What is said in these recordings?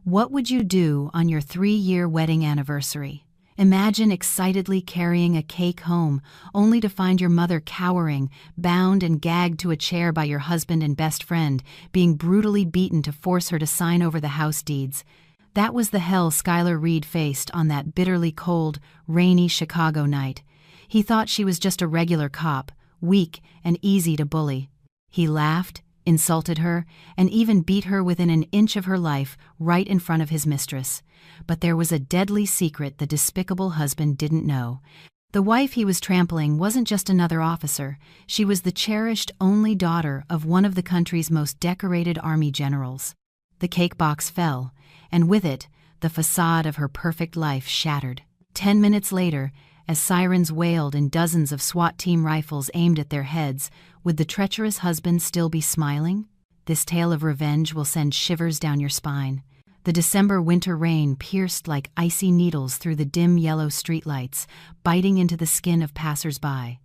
What would you do on your 3-year wedding anniversary? Imagine excitedly carrying a cake home, only to find your mother cowering, bound and gagged to a chair by your husband and best friend, being brutally beaten to force her to sign over the house deeds. That was the hell Skylar Reed faced on that bitterly cold, rainy Chicago night. He thought she was just a regular cop, weak and easy to bully. He laughed, insulted her, and even beat her within an inch of her life right in front of his mistress. But there was a deadly secret the despicable husband didn't know. The wife he was trampling wasn't just another officer. She was the cherished only daughter of one of the country's most decorated army generals. The cake box fell, and with it, the facade of her perfect life shattered. 10 minutes later, as sirens wailed and dozens of SWAT team rifles aimed at their heads, would the treacherous husband still be smiling? This tale of revenge will send shivers down your spine. The December winter rain pierced like icy needles through the dim yellow streetlights, biting into the skin of passers-by.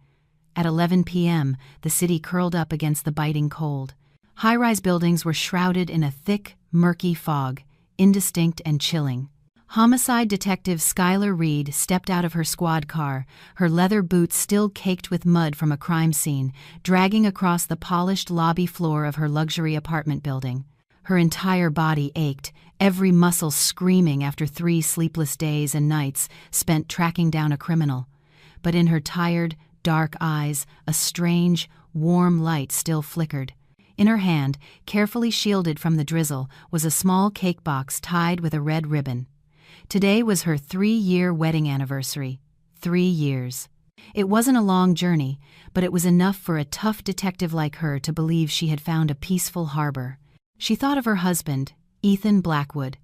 At 11 p.m., the city curled up against the biting cold. High-rise buildings were shrouded in a thick, murky fog, indistinct and chilling. Homicide detective Skylar Reed stepped out of her squad car, her leather boots still caked with mud from a crime scene, dragging across the polished lobby floor of her luxury apartment building. Her entire body ached, every muscle screaming after 3 sleepless days and nights spent tracking down a criminal. But in her tired, dark eyes, a strange, warm light still flickered. In her hand, carefully shielded from the drizzle, was a small cake box tied with a red ribbon. Today was her 3-year wedding anniversary. 3 years. It wasn't a long journey, but it was enough for a tough detective like her to believe she had found a peaceful harbor. She thought of her husband, Ethan Blackwood,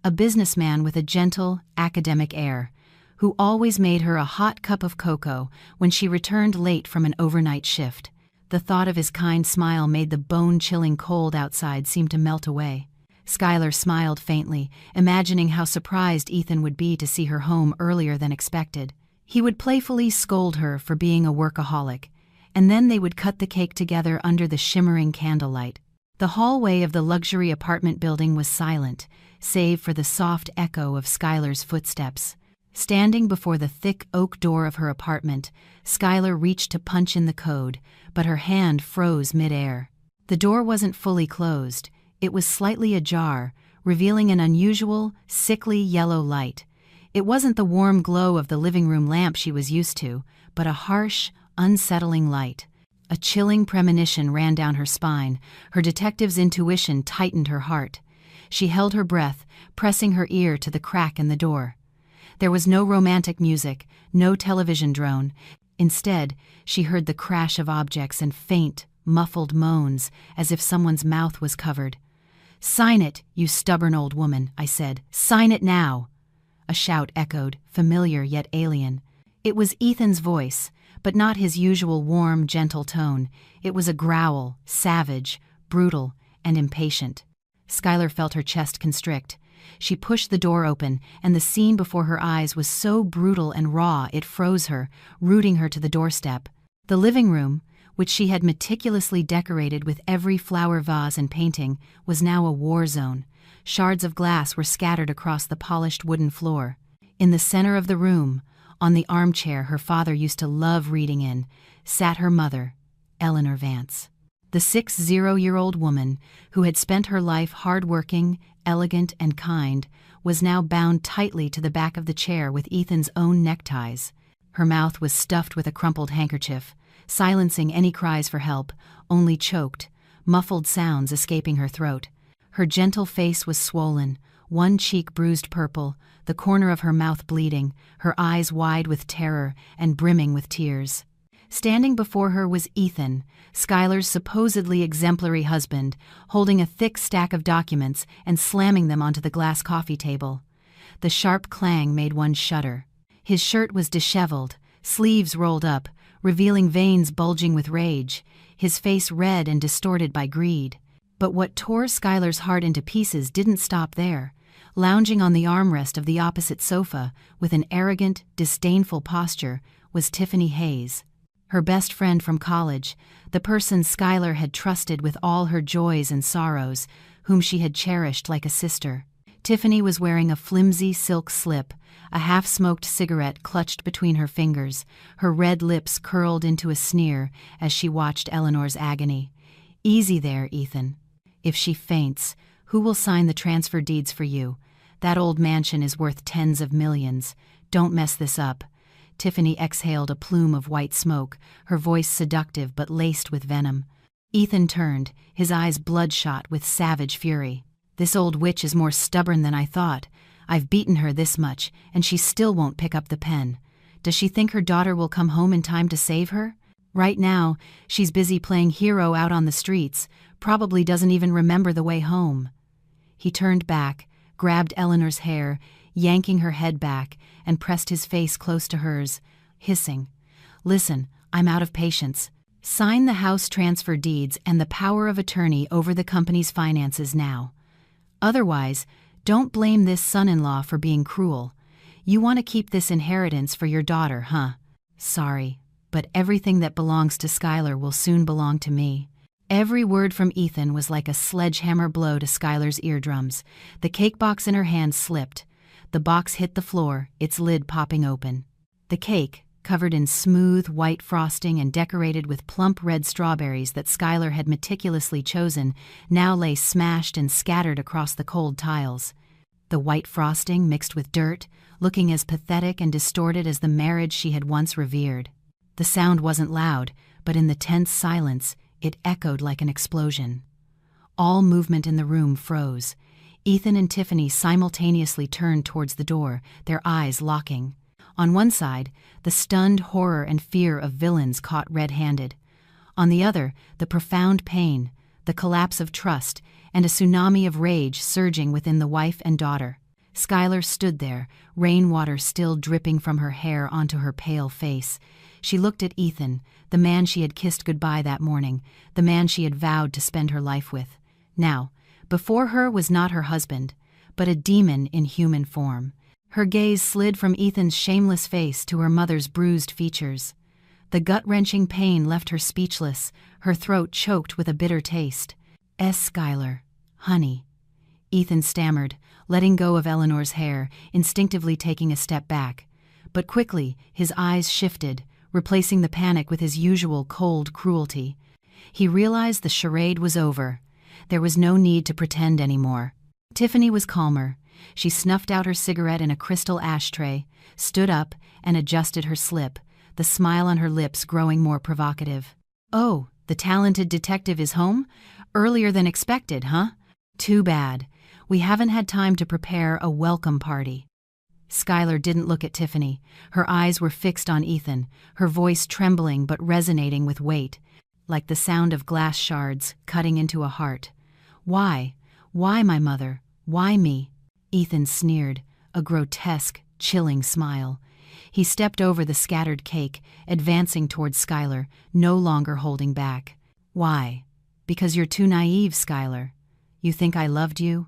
a businessman with a gentle, academic air, who always made her a hot cup of cocoa when she returned late from an overnight shift. The thought of his kind smile made the bone-chilling cold outside seem to melt away. Skylar smiled faintly, imagining how surprised Ethan would be to see her home earlier than expected. He would playfully scold her for being a workaholic, and then they would cut the cake together under the shimmering candlelight. The hallway of the luxury apartment building was silent, save for the soft echo of Skylar's footsteps. Standing before the thick oak door of her apartment, Skylar reached to punch in the code, but her hand froze mid-air. The door wasn't fully closed. It was slightly ajar, revealing an unusual, sickly yellow light. It wasn't the warm glow of the living room lamp she was used to, but a harsh, unsettling light. A chilling premonition ran down her spine. Her detective's intuition tightened her heart. She held her breath, pressing her ear to the crack in the door. There was no romantic music, no television drone. Instead, she heard the crash of objects and faint, muffled moans, as if someone's mouth was covered. "Sign it, you stubborn old woman," I said. "Sign it now." A shout echoed, familiar yet alien. It was Ethan's voice, but not his usual warm, gentle tone. It was a growl, savage, brutal, and impatient. Skylar felt her chest constrict. She pushed the door open, and the scene before her eyes was so brutal and raw it froze her, rooting her to the doorstep. The living room, which she had meticulously decorated with every flower vase and painting, was now a war zone. Shards of glass were scattered across the polished wooden floor. In the center of the room, on the armchair her father used to love reading in, sat her mother, Eleanor Vance. The 60-year-old woman, who had spent her life hard-working, elegant, and kind, was now bound tightly to the back of the chair with Ethan's own neckties. Her mouth was stuffed with a crumpled handkerchief, silencing any cries for help, only choked, muffled sounds escaping her throat. Her gentle face was swollen, one cheek bruised purple, the corner of her mouth bleeding, her eyes wide with terror and brimming with tears. Standing before her was Ethan, Skylar's supposedly exemplary husband, holding a thick stack of documents and slamming them onto the glass coffee table. The sharp clang made one shudder. His shirt was disheveled, sleeves rolled up, revealing veins bulging with rage, his face red and distorted by greed. But what tore Skylar's heart into pieces didn't stop there. Lounging on the armrest of the opposite sofa, with an arrogant, disdainful posture, was Tiffany Hayes. Her best friend from college, the person Skylar had trusted with all her joys and sorrows, whom she had cherished like a sister. Tiffany was wearing a flimsy silk slip, a half-smoked cigarette clutched between her fingers, her red lips curled into a sneer as she watched Eleanor's agony. "Easy there, Ethan. If she faints, who will sign the transfer deeds for you? That old mansion is worth tens of millions. Don't mess this up." Tiffany exhaled a plume of white smoke, her voice seductive but laced with venom. Ethan turned, his eyes bloodshot with savage fury. "This old witch is more stubborn than I thought. I've beaten her this much, and she still won't pick up the pen. Does she think her daughter will come home in time to save her? Right now, she's busy playing hero out on the streets, probably doesn't even remember the way home." He turned back, grabbed Eleanor's hair, yanking her head back, and pressed his face close to hers, hissing, "Listen, I'm out of patience. Sign the house transfer deeds and the power of attorney over the company's finances now. Otherwise, don't blame this son-in-law for being cruel. You want to keep this inheritance for your daughter, huh? Sorry, but everything that belongs to Skylar will soon belong to me." Every word from Ethan was like a sledgehammer blow to Skylar's eardrums. The cake box in her hand slipped. The box hit the floor, its lid popping open. The cake, covered in smooth white frosting and decorated with plump red strawberries that Skylar had meticulously chosen, now lay smashed and scattered across the cold tiles. The white frosting mixed with dirt, looking as pathetic and distorted as the marriage she had once revered. The sound wasn't loud, but in the tense silence, it echoed like an explosion. All movement in the room froze. Ethan and Tiffany simultaneously turned towards the door, their eyes locking. On one side, the stunned horror and fear of villains caught red-handed. On the other, the profound pain, the collapse of trust, and a tsunami of rage surging within the wife and daughter. Skylar stood there, rainwater still dripping from her hair onto her pale face. She looked at Ethan, the man she had kissed goodbye that morning, the man she had vowed to spend her life with. Now, before her was not her husband, but a demon in human form. Her gaze slid from Ethan's shameless face to her mother's bruised features. The gut-wrenching pain left her speechless, her throat choked with a bitter taste. Skylar, honey," Ethan stammered, letting go of Eleanor's hair, instinctively taking a step back. But quickly, his eyes shifted, replacing the panic with his usual cold cruelty. He realized the charade was over. There was no need to pretend anymore. Tiffany was calmer. She snuffed out her cigarette in a crystal ashtray, stood up, and adjusted her slip, the smile on her lips growing more provocative. "Oh, the talented detective is home? Earlier than expected, huh? Too bad. We haven't had time to prepare a welcome party." Skylar didn't look at Tiffany. Her eyes were fixed on Ethan, her voice trembling but resonating with weight, like the sound of glass shards cutting into a heart. "Why? Why, my mother? Why me?" Ethan sneered, a grotesque, chilling smile. He stepped over the scattered cake, advancing towards Skylar, no longer holding back. "Why? Because you're too naive, Skylar. You think I loved you?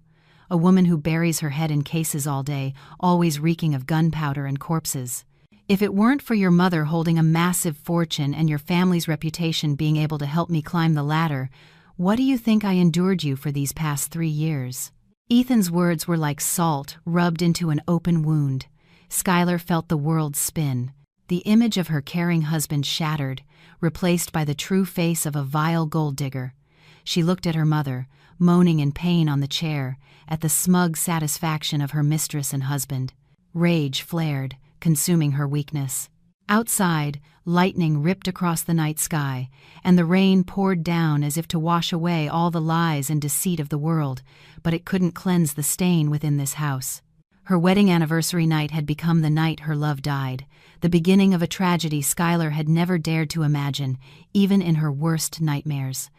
A woman who buries her head in cases all day, always reeking of gunpowder and corpses. If it weren't for your mother holding a massive fortune and your family's reputation being able to help me climb the ladder, what do you think I endured you for these past 3 years?" Ethan's words were like salt rubbed into an open wound. Skylar felt the world spin. The image of her caring husband shattered, replaced by the true face of a vile gold digger. She looked at her mother, moaning in pain on the chair, at the smug satisfaction of her mistress and husband. Rage flared, consuming her weakness. Outside, lightning ripped across the night sky, and the rain poured down as if to wash away all the lies and deceit of the world, but it couldn't cleanse the stain within this house. Her wedding anniversary night had become the night her love died, the beginning of a tragedy Skylar had never dared to imagine, even in her worst nightmares.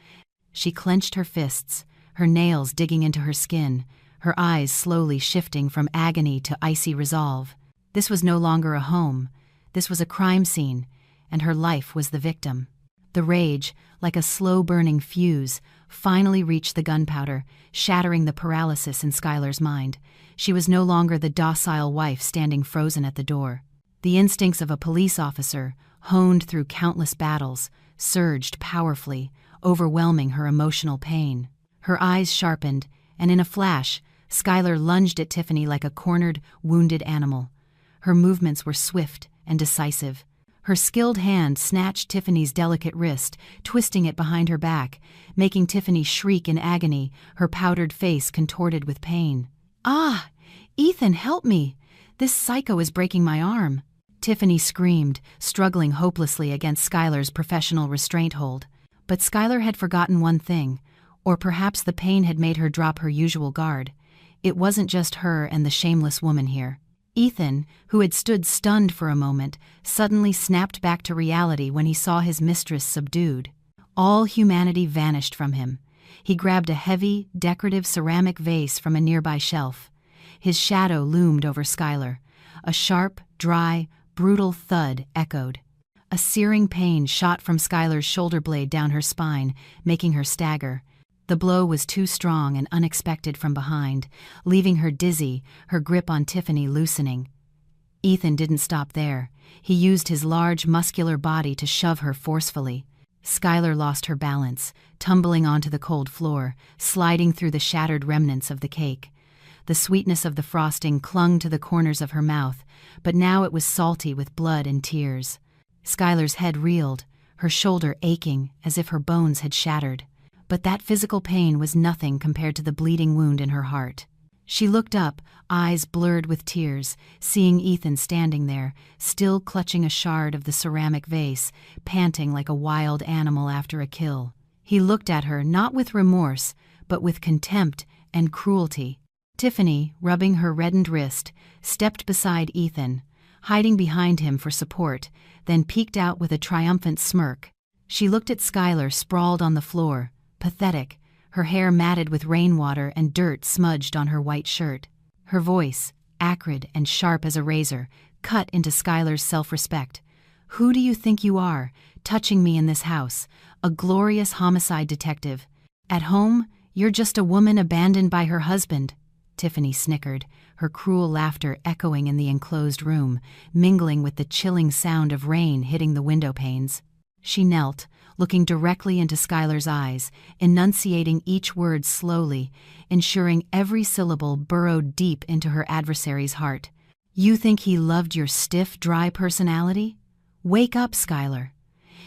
She clenched her fists, her nails digging into her skin, her eyes slowly shifting from agony to icy resolve. This was no longer a home. This was a crime scene, and her life was the victim. The rage, like a slow-burning fuse, finally reached the gunpowder, shattering the paralysis in Skylar's mind. She was no longer the docile wife standing frozen at the door. The instincts of a police officer, honed through countless battles, surged powerfully, overwhelming her emotional pain. Her eyes sharpened, and in a flash, Skylar lunged at Tiffany like a cornered, wounded animal. Her movements were swift and decisive. Her skilled hand snatched Tiffany's delicate wrist, twisting it behind her back, making Tiffany shriek in agony, her powdered face contorted with pain. "Ah! Ethan, help me! This psycho is breaking my arm!" Tiffany screamed, struggling hopelessly against Skylar's professional restraint hold. But Skylar had forgotten one thing, or perhaps the pain had made her drop her usual guard. It wasn't just her and the shameless woman here. Ethan, who had stood stunned for a moment, suddenly snapped back to reality when he saw his mistress subdued. All humanity vanished from him. He grabbed a heavy, decorative ceramic vase from a nearby shelf. His shadow loomed over Skylar. A sharp, dry, brutal thud echoed. A searing pain shot from Skylar's shoulder blade down her spine, making her stagger. The blow was too strong and unexpected from behind, leaving her dizzy, her grip on Tiffany loosening. Ethan didn't stop there. He used his large, muscular body to shove her forcefully. Skylar lost her balance, tumbling onto the cold floor, sliding through the shattered remnants of the cake. The sweetness of the frosting clung to the corners of her mouth, but now it was salty with blood and tears. Skylar's head reeled, her shoulder aching as if her bones had shattered. But that physical pain was nothing compared to the bleeding wound in her heart. She looked up, eyes blurred with tears, seeing Ethan standing there, still clutching a shard of the ceramic vase, panting like a wild animal after a kill. He looked at her not with remorse, but with contempt and cruelty. Tiffany, rubbing her reddened wrist, stepped beside Ethan, hiding behind him for support, then peeked out with a triumphant smirk. She looked at Skylar sprawled on the floor, pathetic, her hair matted with rainwater and dirt smudged on her white shirt. Her voice, acrid and sharp as a razor, cut into Skylar's self-respect. "Who do you think you are, touching me in this house? A glorious homicide detective. At home, you're just a woman abandoned by her husband." Tiffany snickered, her cruel laughter echoing in the enclosed room, mingling with the chilling sound of rain hitting the window panes. She knelt, looking directly into Skylar's eyes, enunciating each word slowly, ensuring every syllable burrowed deep into her adversary's heart. "You think he loved your stiff, dry personality? Wake up, Skylar.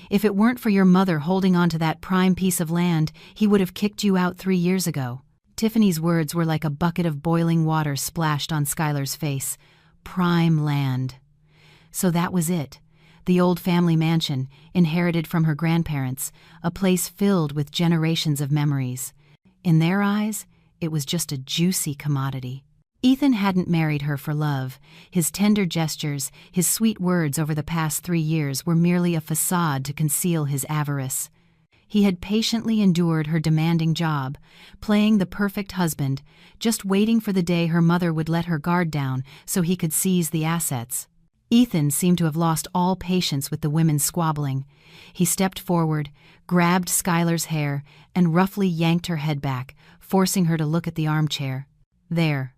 If it weren't for your mother holding on to that prime piece of land, he would have kicked you out 3 years ago." Tiffany's words were like a bucket of boiling water splashed on Skylar's face. Prime land. So that was it. The old family mansion, inherited from her grandparents, a place filled with generations of memories. In their eyes, it was just a juicy commodity. Ethan hadn't married her for love. His tender gestures, his sweet words over the past 3 years were merely a facade to conceal his avarice. He had patiently endured her demanding job, playing the perfect husband, just waiting for the day her mother would let her guard down so he could seize the assets. Ethan seemed to have lost all patience with the women's squabbling. He stepped forward, grabbed Skylar's hair, and roughly yanked her head back, forcing her to look at the armchair. There,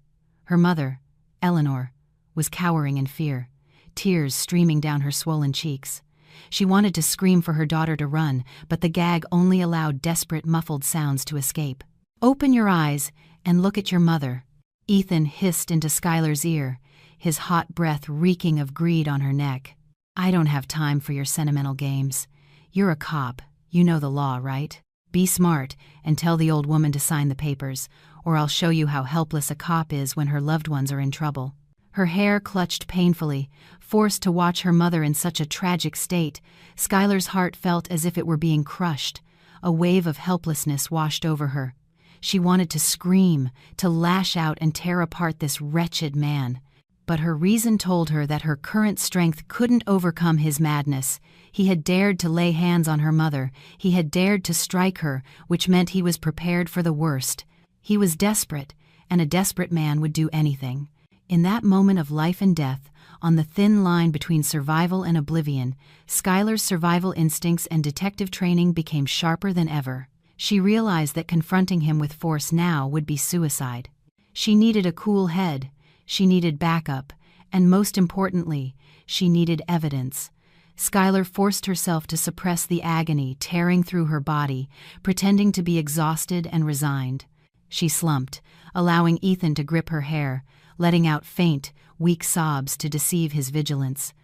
her mother, Eleanor, was cowering in fear, tears streaming down her swollen cheeks. She wanted to scream for her daughter to run, but the gag only allowed desperate, muffled sounds to escape. "Open your eyes and look at your mother," Ethan hissed into Skylar's ear, his hot breath reeking of greed on her neck. "I don't have time for your sentimental games. You're a cop. You know the law, right? Be smart and tell the old woman to sign the papers, or I'll show you how helpless a cop is when her loved ones are in trouble." Her hair clutched painfully, forced to watch her mother in such a tragic state. Skylar's heart felt as if it were being crushed. A wave of helplessness washed over her. She wanted to scream, to lash out and tear apart this wretched man. But her reason told her that her current strength couldn't overcome his madness. He had dared to lay hands on her mother. He had dared to strike her, which meant he was prepared for the worst. He was desperate, and a desperate man would do anything. In that moment of life and death, on the thin line between survival and oblivion, Skylar's survival instincts and detective training became sharper than ever. She realized that confronting him with force now would be suicide. She needed a cool head, she needed backup, and most importantly, she needed evidence. Skylar forced herself to suppress the agony tearing through her body, pretending to be exhausted and resigned. She slumped, allowing Ethan to grip her hair, letting out faint, weak sobs to deceive his vigilance.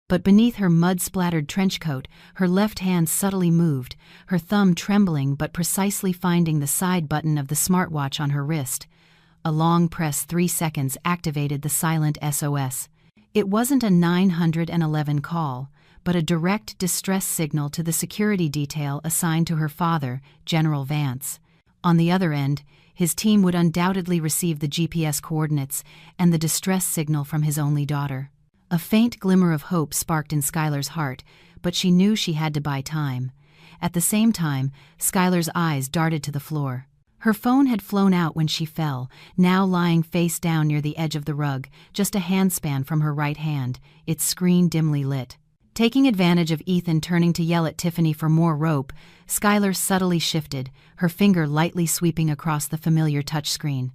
But beneath her mud-splattered trench coat, her left hand subtly moved, her thumb trembling but precisely finding the side button of the smartwatch on her wrist. A long press 3 seconds activated the silent SOS. It wasn't a 911 call, but a direct distress signal to the security detail assigned to her father, General Vance. On the other end, his team would undoubtedly receive the GPS coordinates and the distress signal from his only daughter. A faint glimmer of hope sparked in Skylar's heart, but she knew she had to buy time. At the same time, Skylar's eyes darted to the floor. Her phone had flown out when she fell, now lying face down near the edge of the rug, just a handspan from her right hand, its screen dimly lit. Taking advantage of Ethan turning to yell at Tiffany for more rope, Skylar subtly shifted, her finger lightly sweeping across the familiar touchscreen.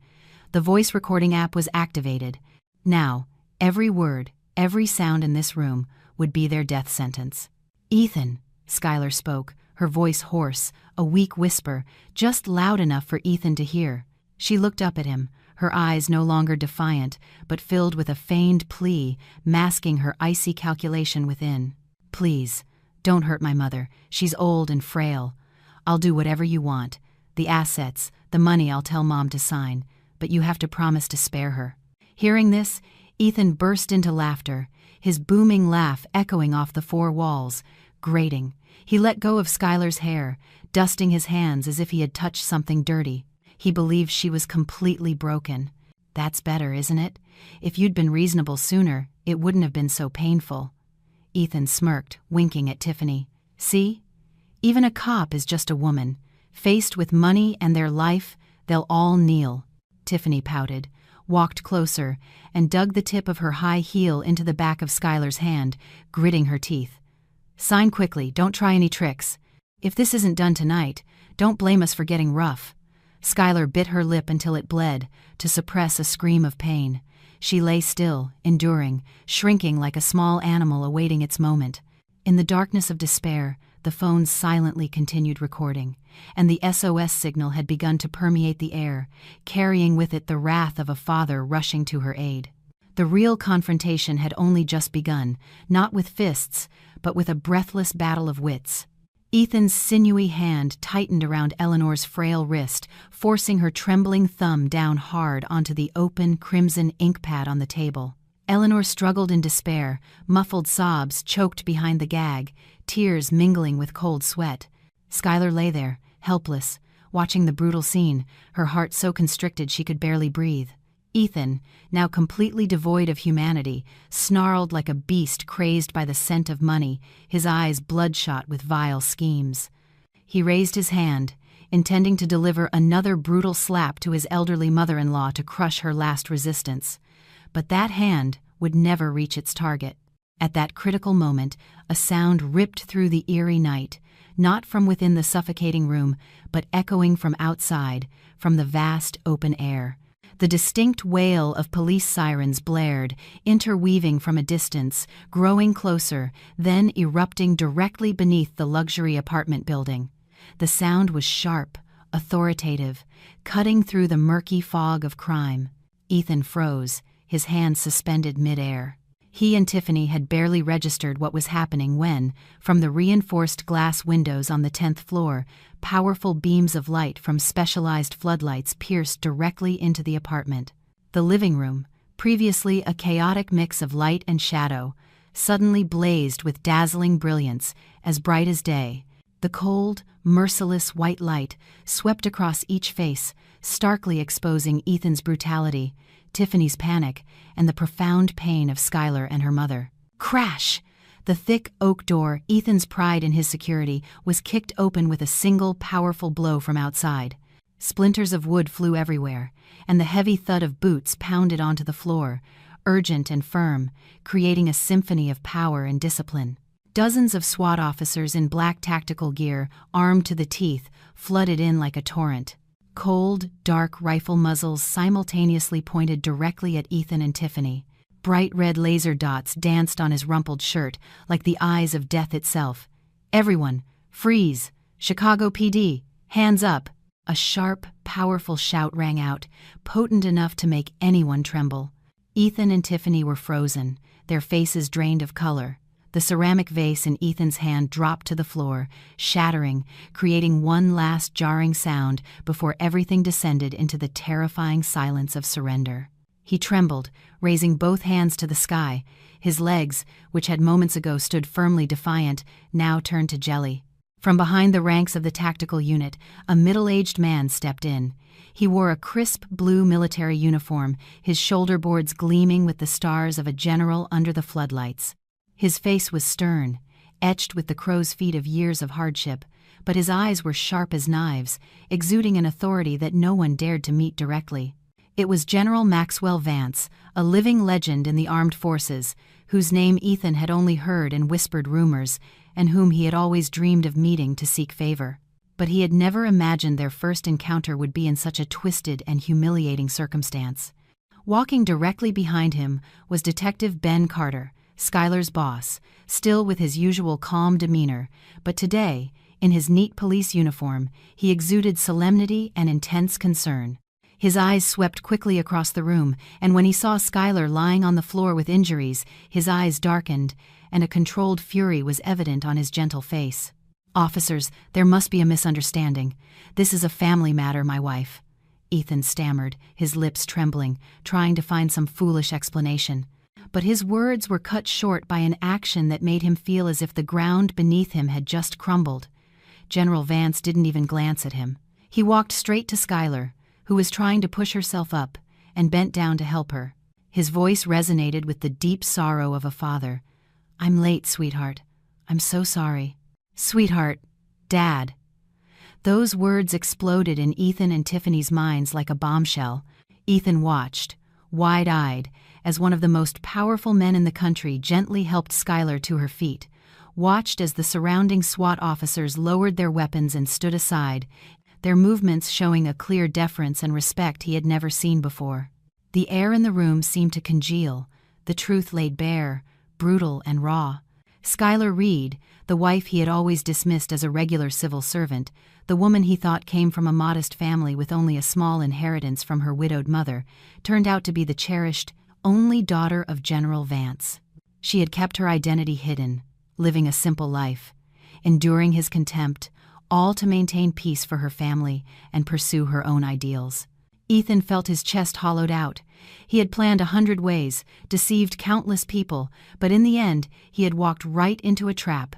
The voice recording app was activated. Now, every word, every sound in this room would be their death sentence. "Ethan," Skylar spoke, her voice hoarse, a weak whisper, just loud enough for Ethan to hear. She looked up at him, her eyes no longer defiant, but filled with a feigned plea, masking her icy calculation within. "Please, don't hurt my mother. She's old and frail. I'll do whatever you want. The assets, the money I'll tell Mom to sign, but you have to promise to spare her." Hearing this, Ethan burst into laughter, his booming laugh echoing off the 4 walls, grating. He let go of Skylar's hair, dusting his hands as if he had touched something dirty. He believed she was completely broken. "That's better, isn't it? If you'd been reasonable sooner, it wouldn't have been so painful." Ethan smirked, winking at Tiffany. "See? Even a cop is just a woman. Faced with money and their life, they'll all kneel." Tiffany pouted, walked closer, and dug the tip of her high heel into the back of Skylar's hand, gritting her teeth. "Sign quickly, don't try any tricks. If this isn't done tonight, don't blame us for getting rough." Skylar bit her lip until it bled, to suppress a scream of pain. She lay still, enduring, shrinking like a small animal awaiting its moment. In the darkness of despair, the phone silently continued recording, and the SOS signal had begun to permeate the air, carrying with it the wrath of a father rushing to her aid. The real confrontation had only just begun, not with fists, but with a breathless battle of wits. Ethan's sinewy hand tightened around Eleanor's frail wrist, forcing her trembling thumb down hard onto the open, crimson ink pad on the table. Eleanor struggled in despair, muffled sobs choked behind the gag, tears mingling with cold sweat. Skylar lay there, helpless, watching the brutal scene, her heart so constricted she could barely breathe. Ethan, now completely devoid of humanity, snarled like a beast crazed by the scent of money, his eyes bloodshot with vile schemes. He raised his hand, intending to deliver another brutal slap to his elderly mother-in-law to crush her last resistance. But that hand would never reach its target. At that critical moment, a sound ripped through the eerie night, not from within the suffocating room, but echoing from outside, from the vast open air. The distinct wail of police sirens blared, interweaving from a distance, growing closer, then erupting directly beneath the luxury apartment building. The sound was sharp, authoritative, cutting through the murky fog of crime. Ethan froze, his hands suspended mid-air. He and Tiffany had barely registered what was happening when, from the reinforced glass windows on the 10th floor, powerful beams of light from specialized floodlights pierced directly into the apartment. The living room, previously a chaotic mix of light and shadow, suddenly blazed with dazzling brilliance, as bright as day. The cold, merciless white light swept across each face, starkly exposing Ethan's brutality, Tiffany's panic, and the profound pain of Skylar and her mother. Crash! The thick oak door, Ethan's pride in his security, was kicked open with a single powerful blow from outside. Splinters of wood flew everywhere, and the heavy thud of boots pounded onto the floor, urgent and firm, creating a symphony of power and discipline. Dozens of SWAT officers in black tactical gear, armed to the teeth, flooded in like a torrent. Cold, dark rifle muzzles simultaneously pointed directly at Ethan and Tiffany. Bright red laser dots danced on his rumpled shirt like the eyes of death itself. "Everyone, freeze! Chicago PD, hands up!" A sharp, powerful shout rang out, potent enough to make anyone tremble. Ethan and Tiffany were frozen, their faces drained of color. The ceramic vase in Ethan's hand dropped to the floor, shattering, creating one last jarring sound before everything descended into the terrifying silence of surrender. He trembled, raising both hands to the sky. His legs, which had moments ago stood firmly defiant, now turned to jelly. From behind the ranks of the tactical unit, a middle-aged man stepped in. He wore a crisp blue military uniform, his shoulder boards gleaming with the stars of a general under the floodlights. His face was stern, etched with the crow's feet of years of hardship, but his eyes were sharp as knives, exuding an authority that no one dared to meet directly. It was General Maxwell Vance, a living legend in the armed forces, whose name Ethan had only heard in whispered rumors, and whom he had always dreamed of meeting to seek favor. But he had never imagined their first encounter would be in such a twisted and humiliating circumstance. Walking directly behind him was Detective Ben Carter, Skylar's boss, still with his usual calm demeanor, but today, in his neat police uniform, he exuded solemnity and intense concern. His eyes swept quickly across the room, and when he saw Skylar lying on the floor with injuries, his eyes darkened, and a controlled fury was evident on his gentle face. "Officers, there must be a misunderstanding. This is a family matter, my wife," Ethan stammered, his lips trembling, trying to find some foolish explanation. But his words were cut short by an action that made him feel as if the ground beneath him had just crumbled. General Vance didn't even glance at him. He walked straight to Skylar, who was trying to push herself up, and bent down to help her. His voice resonated with the deep sorrow of a father. "I'm late, sweetheart. I'm so sorry." "Sweetheart, Dad." Those words exploded in Ethan and Tiffany's minds like a bombshell. Ethan watched, wide-eyed, as one of the most powerful men in the country gently helped Skylar to her feet, watched as the surrounding SWAT officers lowered their weapons and stood aside, their movements showing a clear deference and respect he had never seen before. The air in the room seemed to congeal, the truth laid bare, brutal and raw. Skylar Reed, the wife he had always dismissed as a regular civil servant, the woman he thought came from a modest family with only a small inheritance from her widowed mother, turned out to be the cherished, only daughter of General Vance. She had kept her identity hidden, living a simple life, enduring his contempt, all to maintain peace for her family and pursue her own ideals. Ethan felt his chest hollowed out. He had planned 100 ways, deceived countless people, but in the end, he had walked right into a trap.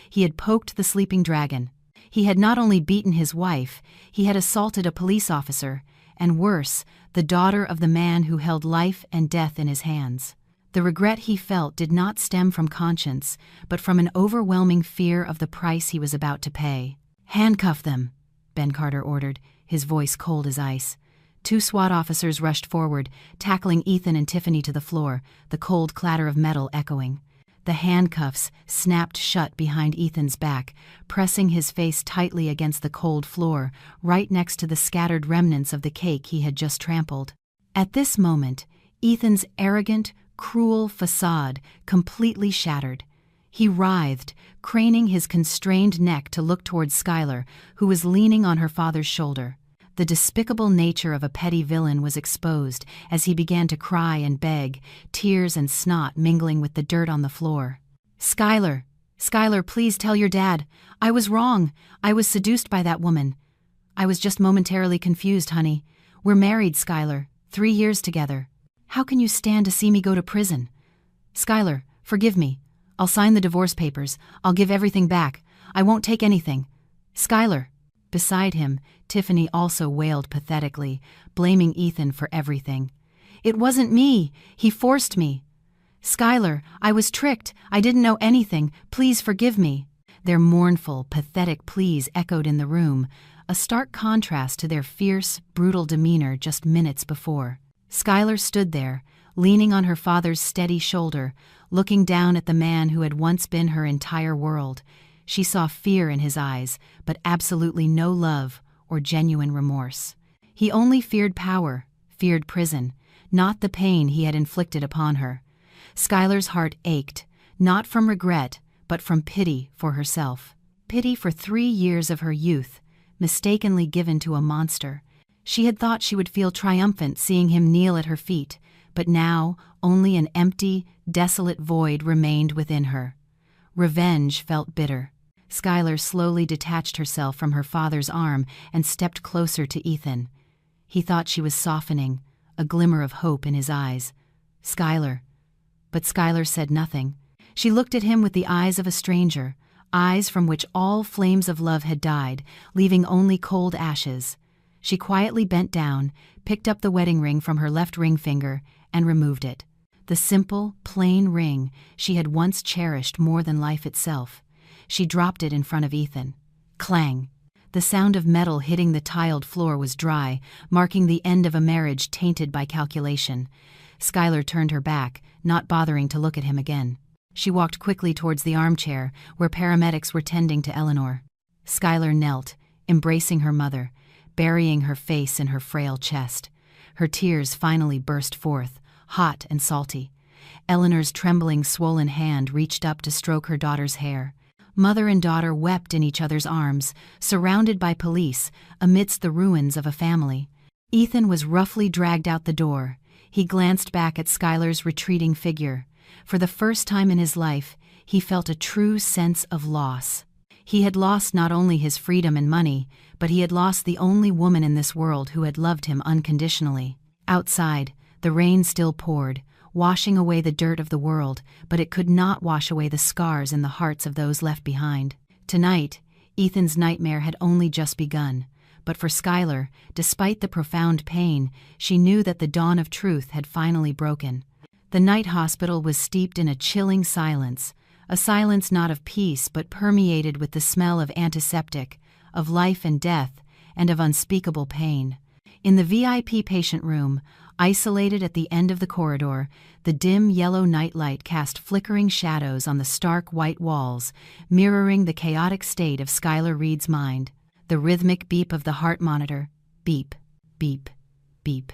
He had poked the sleeping dragon. He had not only beaten his wife, he had assaulted a police officer, and worse, the daughter of the man who held life and death in his hands. The regret he felt did not stem from conscience, but from an overwhelming fear of the price he was about to pay. "Handcuff them," Ben Carter ordered, his voice cold as ice. 2 SWAT officers rushed forward, tackling Ethan and Tiffany to the floor, the cold clatter of metal echoing. The handcuffs snapped shut behind Ethan's back, pressing his face tightly against the cold floor, right next to the scattered remnants of the cake he had just trampled. At this moment, Ethan's arrogant, cruel facade completely shattered. He writhed, craning his constrained neck to look toward Skylar, who was leaning on her father's shoulder. The despicable nature of a petty villain was exposed as he began to cry and beg, tears and snot mingling with the dirt on the floor. "Skylar, Skylar, please tell your dad. I was wrong. I was seduced by that woman. I was just momentarily confused, honey. We're married, Skylar, 3 years together. How can you stand to see me go to prison? Skylar, forgive me. I'll sign the divorce papers. I'll give everything back. I won't take anything. Skylar." Beside him, Tiffany also wailed pathetically, blaming Ethan for everything. "It wasn't me. He forced me. Skylar, I was tricked. I didn't know anything. Please forgive me." Their mournful, pathetic pleas echoed in the room, a stark contrast to their fierce, brutal demeanor just minutes before. Skylar stood there, leaning on her father's steady shoulder, looking down at the man who had once been her entire world. She saw fear in his eyes, but absolutely no love or genuine remorse. He only feared power, feared prison, not the pain he had inflicted upon her. Skylar's heart ached, not from regret, but from pity for herself. Pity for 3 years of her youth, mistakenly given to a monster. She had thought she would feel triumphant seeing him kneel at her feet, but now only an empty, desolate void remained within her. Revenge felt bitter. Skylar slowly detached herself from her father's arm and stepped closer to Ethan. He thought she was softening, a glimmer of hope in his eyes. "Skylar." But Skylar said nothing. She looked at him with the eyes of a stranger, eyes from which all flames of love had died, leaving only cold ashes. She quietly bent down, picked up the wedding ring from her left ring finger, and removed it. The simple, plain ring she had once cherished more than life itself. She dropped it in front of Ethan. Clang! The sound of metal hitting the tiled floor was dry, marking the end of a marriage tainted by calculation. Skylar turned her back, not bothering to look at him again. She walked quickly towards the armchair, where paramedics were tending to Eleanor. Skylar knelt, embracing her mother, burying her face in her frail chest. Her tears finally burst forth, hot and salty. Eleanor's trembling, swollen hand reached up to stroke her daughter's hair. Mother and daughter wept in each other's arms, surrounded by police, amidst the ruins of a family. Ethan was roughly dragged out the door. He glanced back at Skylar's retreating figure. For the first time in his life, he felt a true sense of loss. He had lost not only his freedom and money, but he had lost the only woman in this world who had loved him unconditionally. Outside, the rain still poured, washing away the dirt of the world, but it could not wash away the scars in the hearts of those left behind. Tonight, Ethan's nightmare had only just begun, but for Skylar, despite the profound pain, she knew that the dawn of truth had finally broken. The night hospital was steeped in a chilling silence, a silence not of peace but permeated with the smell of antiseptic, of life and death, and of unspeakable pain. In the VIP patient room, isolated at the end of the corridor, the dim yellow nightlight cast flickering shadows on the stark white walls, mirroring the chaotic state of Skylar Reed's mind. The rhythmic beep of the heart monitor, beep, beep, beep.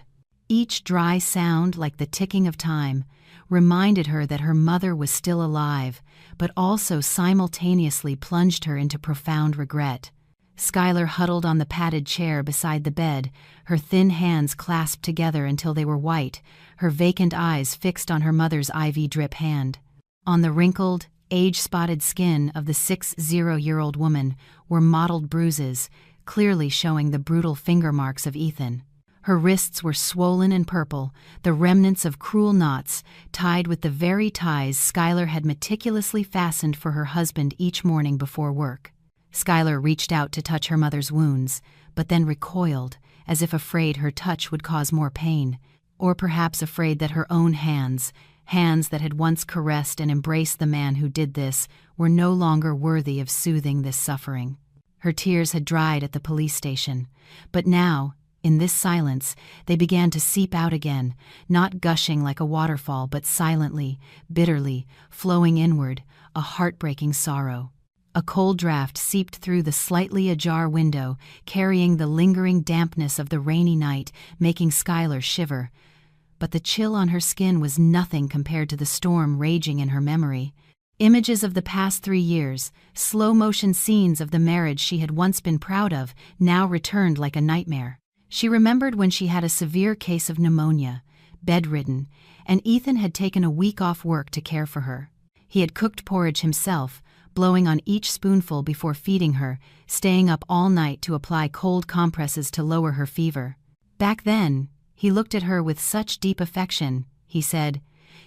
Each dry sound, like the ticking of time, reminded her that her mother was still alive, but also simultaneously plunged her into profound regret. Skylar huddled on the padded chair beside the bed, her thin hands clasped together until they were white, her vacant eyes fixed on her mother's IV-drip hand. On the wrinkled, age-spotted skin of the 60-year-old woman were mottled bruises, clearly showing the brutal finger marks of Ethan. Her wrists were swollen and purple, the remnants of cruel knots, tied with the very ties Skylar had meticulously fastened for her husband each morning before work. Skylar reached out to touch her mother's wounds, but then recoiled, as if afraid her touch would cause more pain, or perhaps afraid that her own hands that had once caressed and embraced the man who did this, were no longer worthy of soothing this suffering. Her tears had dried at the police station, but now, in this silence, they began to seep out again, not gushing like a waterfall but silently, bitterly, flowing inward, a heartbreaking sorrow. A cold draft seeped through the slightly ajar window, carrying the lingering dampness of the rainy night, making Skylar shiver. But the chill on her skin was nothing compared to the storm raging in her memory. Images of the past 3 years, slow-motion scenes of the marriage she had once been proud of, now returned like a nightmare. She remembered when she had a severe case of pneumonia, bedridden, and Ethan had taken a week off work to care for her. He had cooked porridge himself, blowing on each spoonful before feeding her, staying up all night to apply cold compresses to lower her fever. Back then, he looked at her with such deep affection. He said,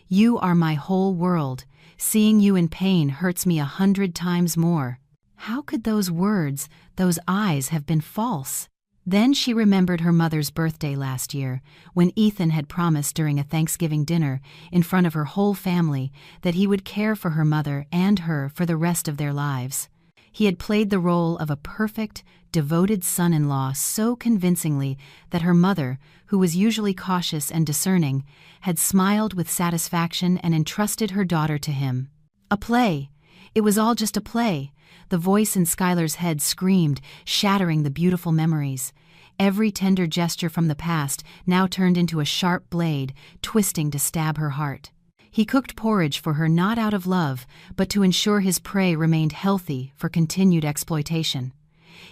"You are my whole world. Seeing you in pain hurts me 100 times more." How could those words, those eyes have been false? Then she remembered her mother's birthday last year, when Ethan had promised during a Thanksgiving dinner, in front of her whole family, that he would care for her mother and her for the rest of their lives. He had played the role of a perfect, devoted son-in-law so convincingly that her mother, who was usually cautious and discerning, had smiled with satisfaction and entrusted her daughter to him. A play! It was all just a play. The voice in Skylar's head screamed, shattering the beautiful memories. Every tender gesture from the past now turned into a sharp blade, twisting to stab her heart. He cooked porridge for her not out of love, but to ensure his prey remained healthy for continued exploitation.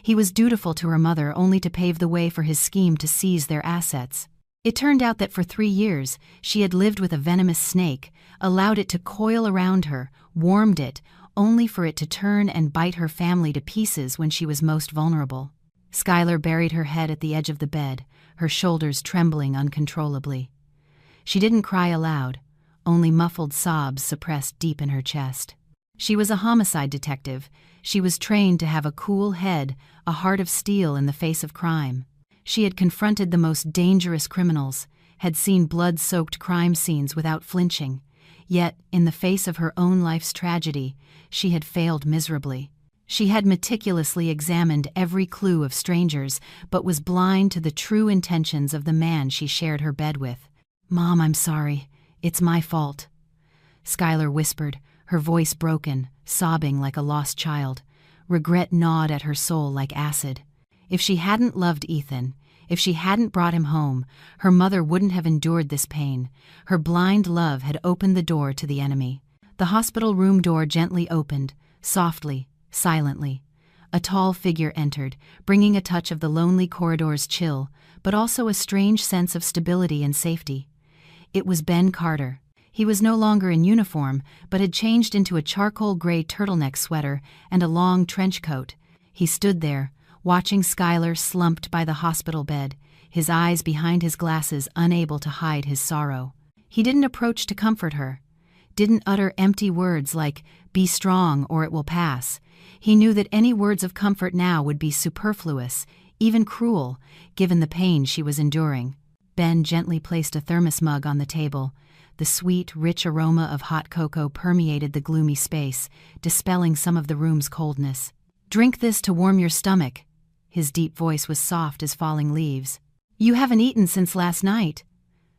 He was dutiful to her mother only to pave the way for his scheme to seize their assets. It turned out that for 3 years, she had lived with a venomous snake, allowed it to coil around her, warmed it, only for it to turn and bite her family to pieces when she was most vulnerable. Skylar buried her head at the edge of the bed, her shoulders trembling uncontrollably. She didn't cry aloud, only muffled sobs suppressed deep in her chest. She was a homicide detective. She was trained to have a cool head, a heart of steel in the face of crime. She had confronted the most dangerous criminals, had seen blood-soaked crime scenes without flinching. Yet, in the face of her own life's tragedy, she had failed miserably. She had meticulously examined every clue of strangers, but was blind to the true intentions of the man she shared her bed with. "Mom, I'm sorry. It's my fault," Skylar whispered, her voice broken, sobbing like a lost child. Regret gnawed at her soul like acid. If she hadn't loved Ethan, if she hadn't brought him home, her mother wouldn't have endured this pain. Her blind love had opened the door to the enemy. The hospital room door gently opened, softly, silently. A tall figure entered, bringing a touch of the lonely corridor's chill, but also a strange sense of stability and safety. It was Ben Carter. He was no longer in uniform, but had changed into a charcoal gray turtleneck sweater and a long trench coat. He stood there, watching Skylar slumped by the hospital bed, his eyes behind his glasses unable to hide his sorrow. He didn't approach to comfort her, didn't utter empty words like, "Be strong or it will pass." He knew that any words of comfort now would be superfluous, even cruel, given the pain she was enduring. Ben gently placed a thermos mug on the table. The sweet, rich aroma of hot cocoa permeated the gloomy space, dispelling some of the room's coldness. "Drink this to warm your stomach." His deep voice was soft as falling leaves. "You haven't eaten since last night."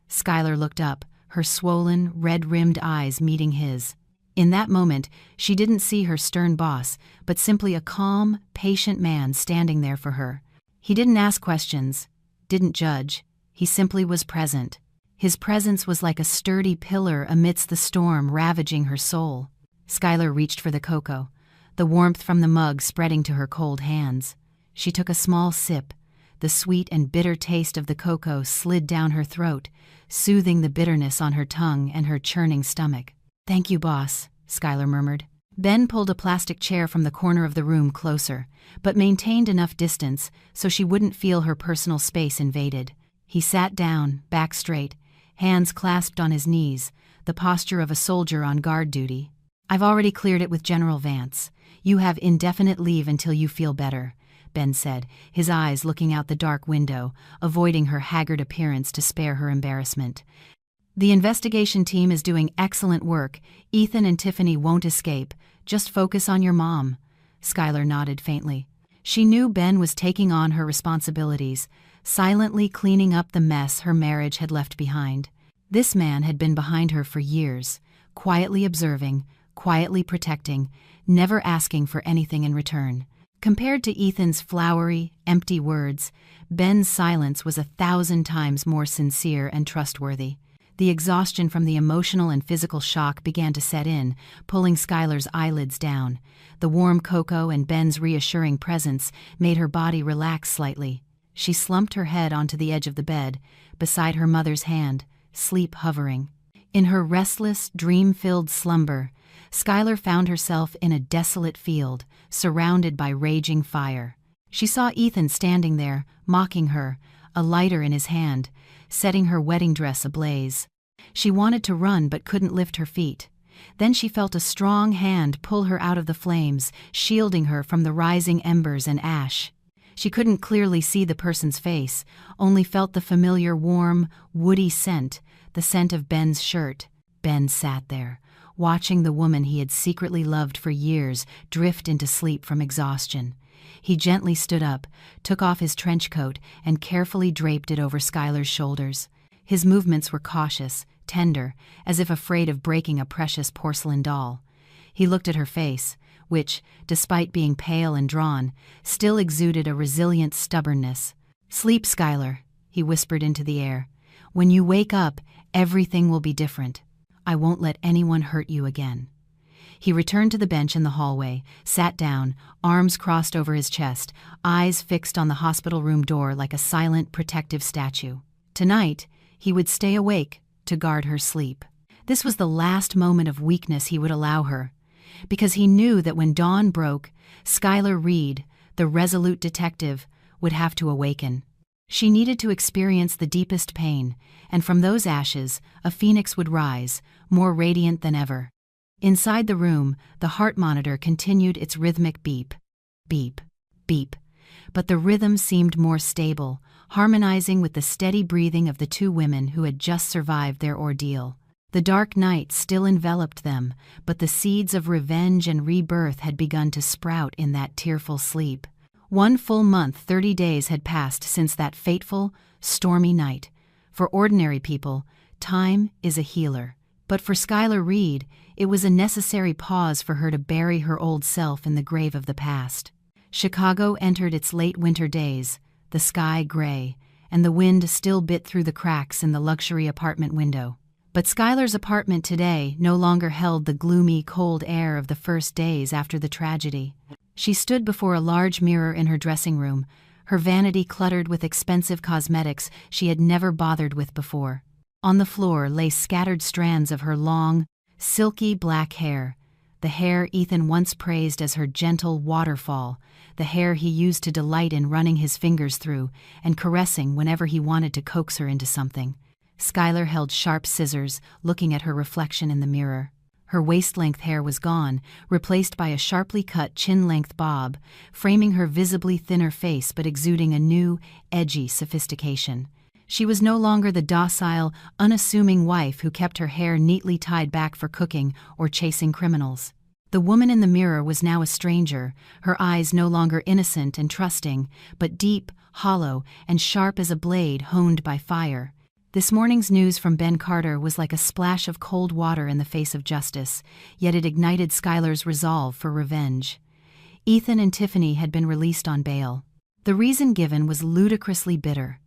Skylar looked up, her swollen, red-rimmed eyes meeting his. In that moment, she didn't see her stern boss, but simply a calm, patient man standing there for her. He didn't ask questions, didn't judge. He simply was present. His presence was like a sturdy pillar amidst the storm ravaging her soul. Skylar reached for the cocoa, the warmth from the mug spreading to her cold hands. She took a small sip. The sweet and bitter taste of the cocoa slid down her throat, soothing the bitterness on her tongue and her churning stomach. "Thank you, boss," Skylar murmured. Ben pulled a plastic chair from the corner of the room closer, but maintained enough distance so she wouldn't feel her personal space invaded. He sat down, back straight, hands clasped on his knees, the posture of a soldier on guard duty. "I've already cleared it with General Vance. You have indefinite leave until you feel better," Ben said, his eyes looking out the dark window, avoiding her haggard appearance to spare her embarrassment. "The investigation team is doing excellent work. Ethan and Tiffany won't escape. Just focus on your mom." Skylar nodded faintly. She knew Ben was taking on her responsibilities, silently cleaning up the mess her marriage had left behind. This man had been behind her for years, quietly observing, quietly protecting, never asking for anything in return. Compared to Ethan's flowery, empty words, Ben's silence was 1,000 times more sincere and trustworthy. The exhaustion from the emotional and physical shock began to set in, pulling Skylar's eyelids down. The warm cocoa and Ben's reassuring presence made her body relax slightly. She slumped her head onto the edge of the bed, beside her mother's hand, sleep hovering. In her restless, dream-filled slumber, Skylar found herself in a desolate field, surrounded by raging fire. She saw Ethan standing there, mocking her, a lighter in his hand, setting her wedding dress ablaze. She wanted to run but couldn't lift her feet. Then she felt a strong hand pull her out of the flames, shielding her from the rising embers and ash. She couldn't clearly see the person's face, only felt the familiar warm, woody scent, the scent of Ben's shirt. Ben sat there, watching the woman he had secretly loved for years drift into sleep from exhaustion. He gently stood up, took off his trench coat, and carefully draped it over Skylar's shoulders. His movements were cautious, tender, as if afraid of breaking a precious porcelain doll. He looked at her face, which, despite being pale and drawn, still exuded a resilient stubbornness. "Sleep, Skylar," he whispered into the air. "When you wake up, everything will be different. I won't let anyone hurt you again." He returned to the bench in the hallway, sat down, arms crossed over his chest, eyes fixed on the hospital room door like a silent, protective statue. Tonight, he would stay awake to guard her sleep. This was the last moment of weakness he would allow her, because he knew that when dawn broke, Skylar Reed, the resolute detective, would have to awaken. She needed to experience the deepest pain, and from those ashes, a phoenix would rise, more radiant than ever. Inside the room, the heart monitor continued its rhythmic beep, beep, beep, but the rhythm seemed more stable, harmonizing with the steady breathing of the two women who had just survived their ordeal. The dark night still enveloped them, but the seeds of revenge and rebirth had begun to sprout in that tearful sleep. 1 full month, 30 days had passed since that fateful, stormy night. For ordinary people, time is a healer. But for Skylar Reed, it was a necessary pause for her to bury her old self in the grave of the past. Chicago entered its late winter days, the sky gray, and the wind still bit through the cracks in the luxury apartment window. But Skylar's apartment today no longer held the gloomy, cold air of the first days after the tragedy. She stood before a large mirror in her dressing room, her vanity cluttered with expensive cosmetics she had never bothered with before. On the floor lay scattered strands of her long, silky black hair, the hair Ethan once praised as her gentle waterfall, the hair he used to delight in running his fingers through and caressing whenever he wanted to coax her into something. Skylar held sharp scissors, looking at her reflection in the mirror. Her waist-length hair was gone, replaced by a sharply cut chin-length bob, framing her visibly thinner face but exuding a new, edgy sophistication. She was no longer the docile, unassuming wife who kept her hair neatly tied back for cooking or chasing criminals. The woman in the mirror was now a stranger, her eyes no longer innocent and trusting, but deep, hollow, and sharp as a blade honed by fire. This morning's news from Ben Carter was like a splash of cold water in the face of justice, yet it ignited Skylar's resolve for revenge. Ethan and Tiffany had been released on bail. The reason given was ludicrously bitter.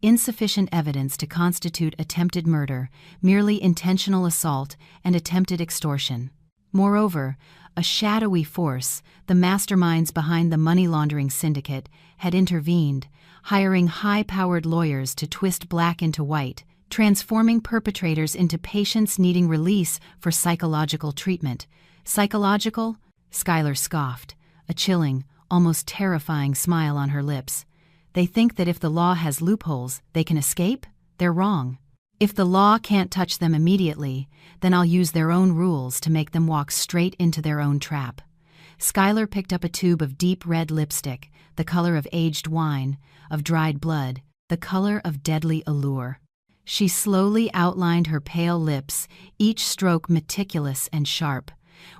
Insufficient evidence to constitute attempted murder, merely intentional assault and attempted extortion. Moreover, a shadowy force, the masterminds behind the money laundering syndicate, had intervened, hiring high-powered lawyers to twist black into white, transforming perpetrators into patients needing release for psychological treatment. Psychological? Skylar scoffed, a chilling, almost terrifying smile on her lips. They think that if the law has loopholes, they can escape? They're wrong. If the law can't touch them immediately, then I'll use their own rules to make them walk straight into their own trap. Skylar picked up a tube of deep red lipstick, the color of aged wine, of dried blood, the color of deadly allure. She slowly outlined her pale lips, each stroke meticulous and sharp.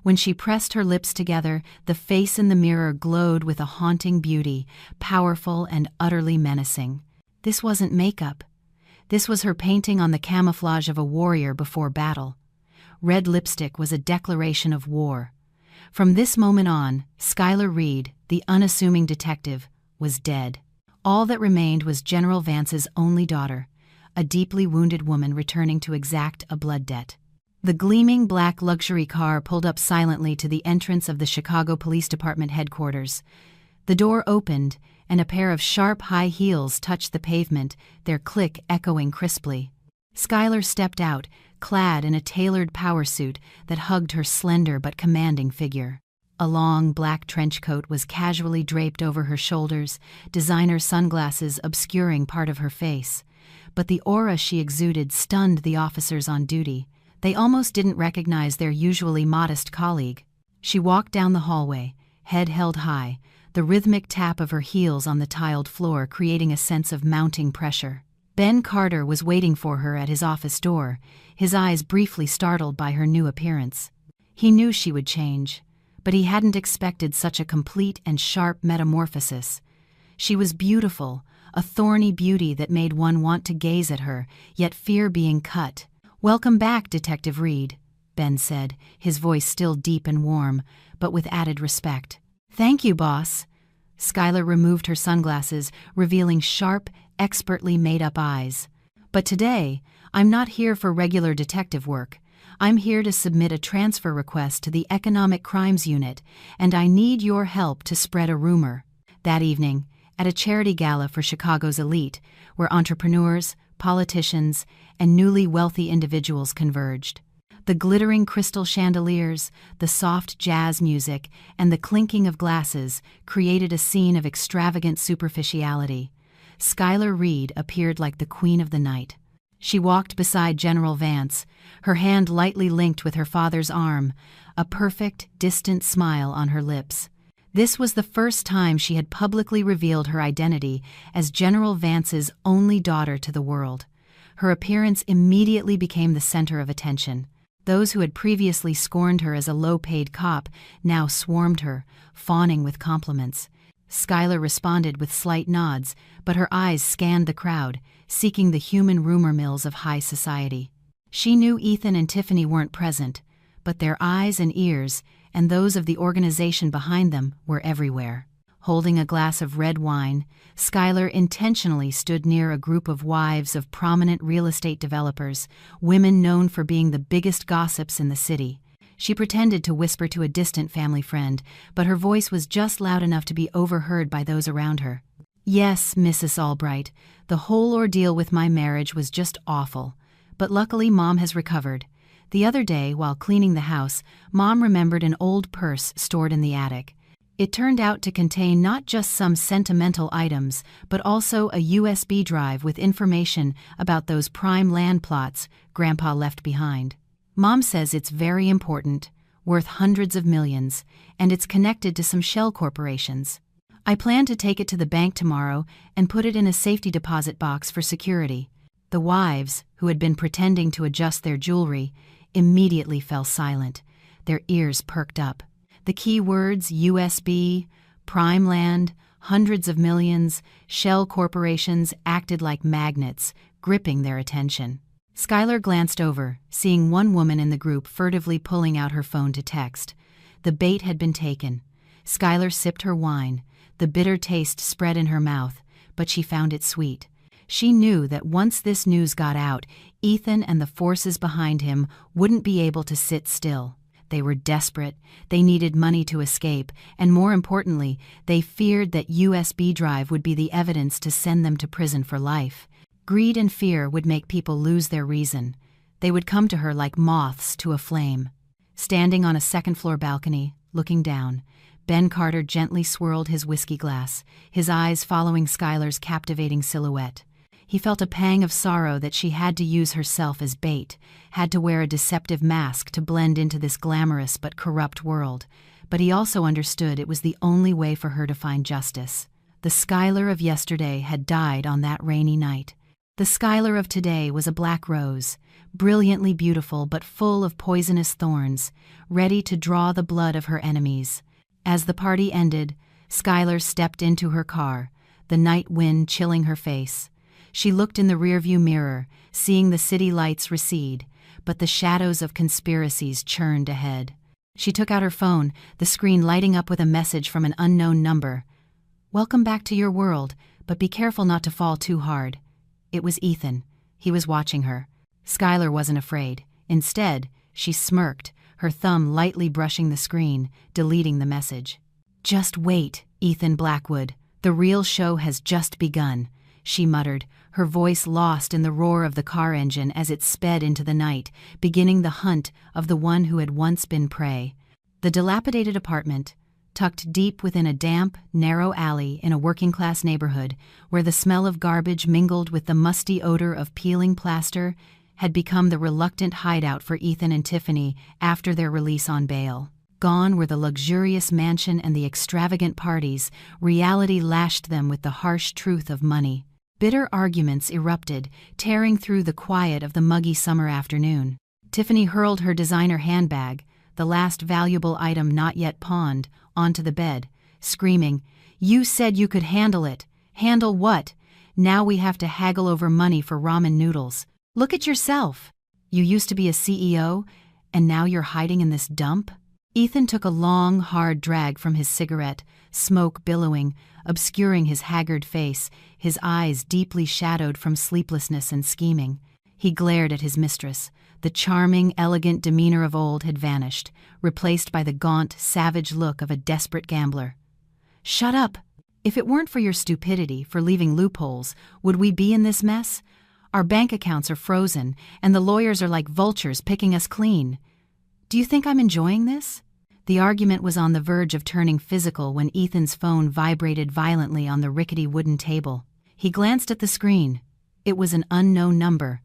When she pressed her lips together, the face in the mirror glowed with a haunting beauty, powerful and utterly menacing. This wasn't makeup. This was her painting on the camouflage of a warrior before battle. Red lipstick was a declaration of war. From this moment on, Skylar Reed, the unassuming detective, was dead. All that remained was General Vance's only daughter, a deeply wounded woman returning to exact a blood debt. The gleaming black luxury car pulled up silently to the entrance of the Chicago Police Department headquarters. The door opened, and a pair of sharp high heels touched the pavement, their click echoing crisply. Skylar stepped out, clad in a tailored power suit that hugged her slender but commanding figure. A long black trench coat was casually draped over her shoulders, designer sunglasses obscuring part of her face. But the aura she exuded stunned the officers on duty. They almost didn't recognize their usually modest colleague. She walked down the hallway, head held high, the rhythmic tap of her heels on the tiled floor creating a sense of mounting pressure. Ben Carter was waiting for her at his office door, his eyes briefly startled by her new appearance. He knew she would change, but he hadn't expected such a complete and sharp metamorphosis. She was beautiful, a thorny beauty that made one want to gaze at her, yet fear being cut. "Welcome back, Detective Reed," Ben said, his voice still deep and warm, but with added respect. "Thank you, boss." Skylar removed her sunglasses, revealing sharp, expertly made-up eyes. "But today, I'm not here for regular detective work. I'm here to submit a transfer request to the Economic Crimes Unit, and I need your help to spread a rumor." That evening, at a charity gala for Chicago's elite, where entrepreneurs, politicians, and newly wealthy individuals converged. The glittering crystal chandeliers, the soft jazz music, and the clinking of glasses created a scene of extravagant superficiality. Schuyler Reed appeared like the queen of the night. She walked beside General Vance, her hand lightly linked with her father's arm, a perfect, distant smile on her lips. This was the first time she had publicly revealed her identity as General Vance's only daughter to the world. Her appearance immediately became the center of attention. Those who had previously scorned her as a low-paid cop now swarmed her, fawning with compliments. Schuyler responded with slight nods, but her eyes scanned the crowd, seeking the human rumor mills of high society. She knew Ethan and Tiffany weren't present, but their eyes and ears, and those of the organization behind them, were everywhere. Holding a glass of red wine, Schuyler intentionally stood near a group of wives of prominent real estate developers, women known for being the biggest gossips in the city. She pretended to whisper to a distant family friend, but her voice was just loud enough to be overheard by those around her. "Yes, Mrs. Albright, the whole ordeal with my marriage was just awful. But luckily Mom has recovered. The other day, while cleaning the house, Mom remembered an old purse stored in the attic. It turned out to contain not just some sentimental items, but also a USB drive with information about those prime land plots Grandpa left behind. Mom says it's very important, worth hundreds of millions, and it's connected to some shell corporations. I plan to take it to the bank tomorrow and put it in a safety deposit box for security." The wives, who had been pretending to adjust their jewelry, immediately fell silent. Their ears perked up. The key words USB, prime land, hundreds of millions, shell corporations acted like magnets, gripping their attention. Schuyler glanced over, seeing one woman in the group furtively pulling out her phone to text. The bait had been taken. Schuyler sipped her wine. The bitter taste spread in her mouth, but she found it sweet. She knew that once this news got out, Ethan and the forces behind him wouldn't be able to sit still. They were desperate, they needed money to escape, and more importantly, they feared that USB drive would be the evidence to send them to prison for life. Greed and fear would make people lose their reason. They would come to her like moths to a flame. Standing on a second-floor balcony, looking down, Ben Carter gently swirled his whiskey glass, his eyes following Schuyler's captivating silhouette. He felt a pang of sorrow that she had to use herself as bait, had to wear a deceptive mask to blend into this glamorous but corrupt world. But he also understood it was the only way for her to find justice. The Schuyler of yesterday had died on that rainy night. The Schuyler of today was a black rose, brilliantly beautiful but full of poisonous thorns, ready to draw the blood of her enemies. As the party ended, Schuyler stepped into her car, the night wind chilling her face. She looked in the rearview mirror, seeing the city lights recede, but the shadows of conspiracies churned ahead. She took out her phone, the screen lighting up with a message from an unknown number. "Welcome back to your world, but be careful not to fall too hard." It was Ethan. He was watching her. Schuyler wasn't afraid. Instead, she smirked, her thumb lightly brushing the screen, deleting the message. "Just wait, Ethan Blackwood. The real show has just begun," she muttered, her voice lost in the roar of the car engine as it sped into the night, beginning the hunt of the one who had once been prey. The dilapidated apartment, tucked deep within a damp, narrow alley in a working-class neighborhood where the smell of garbage mingled with the musty odor of peeling plaster, had become the reluctant hideout for Ethan and Tiffany after their release on bail. Gone were the luxurious mansion and the extravagant parties. Reality lashed them with the harsh truth of money. Bitter arguments erupted, tearing through the quiet of the muggy summer afternoon. Tiffany hurled her designer handbag, the last valuable item not yet pawned, onto the bed, screaming, "You said you could handle it. Handle what? Now we have to haggle over money for ramen noodles. Look at yourself. You used to be a CEO, and now you're hiding in this dump?" Ethan took a long, hard drag from his cigarette, smoke billowing, obscuring his haggard face, his eyes deeply shadowed from sleeplessness and scheming. He glared at his mistress. The charming, elegant demeanor of old had vanished, replaced by the gaunt, savage look of a desperate gambler. "Shut up! If it weren't for your stupidity for leaving loopholes, would we be in this mess? Our bank accounts are frozen, and the lawyers are like vultures picking us clean. Do you think I'm enjoying this?" The argument was on the verge of turning physical when Ethan's phone vibrated violently on the rickety wooden table. He glanced at the screen. It was an unknown number,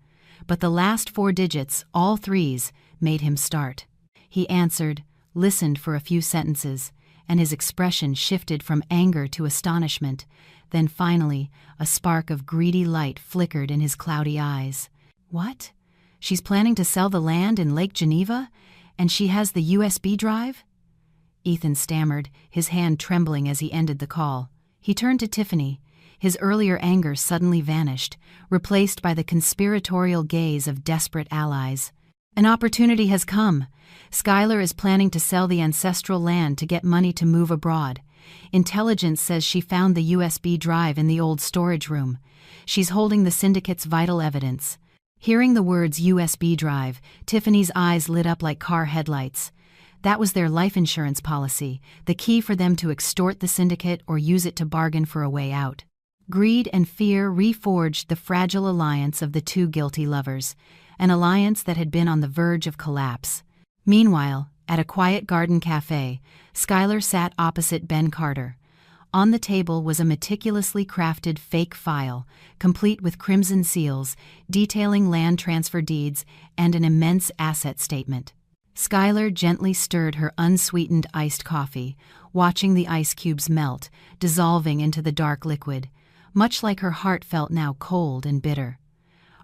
but the last 4 digits, all threes, made him start. He answered, listened for a few sentences, and his expression shifted from anger to astonishment. Then finally, a spark of greedy light flickered in his cloudy eyes. "What? She's planning to sell the land in Lake Geneva? And she has the USB drive?" Ethan stammered, his hand trembling as he ended the call. He turned to Tiffany. His earlier anger suddenly vanished, replaced by the conspiratorial gaze of desperate allies. "An opportunity has come. Skylar is planning to sell the ancestral land to get money to move abroad. Intelligence says she found the USB drive in the old storage room. She's holding the syndicate's vital evidence." Hearing the words USB drive, Tiffany's eyes lit up like car headlights. That was their life insurance policy, the key for them to extort the syndicate or use it to bargain for a way out. Greed and fear reforged the fragile alliance of the two guilty lovers, an alliance that had been on the verge of collapse. Meanwhile, at a quiet garden cafe, Skylar sat opposite Ben Carter. On the table was a meticulously crafted fake file, complete with crimson seals, detailing land transfer deeds and an immense asset statement. Skylar gently stirred her unsweetened iced coffee, watching the ice cubes melt, dissolving into the dark liquid, much like her heart felt now cold and bitter.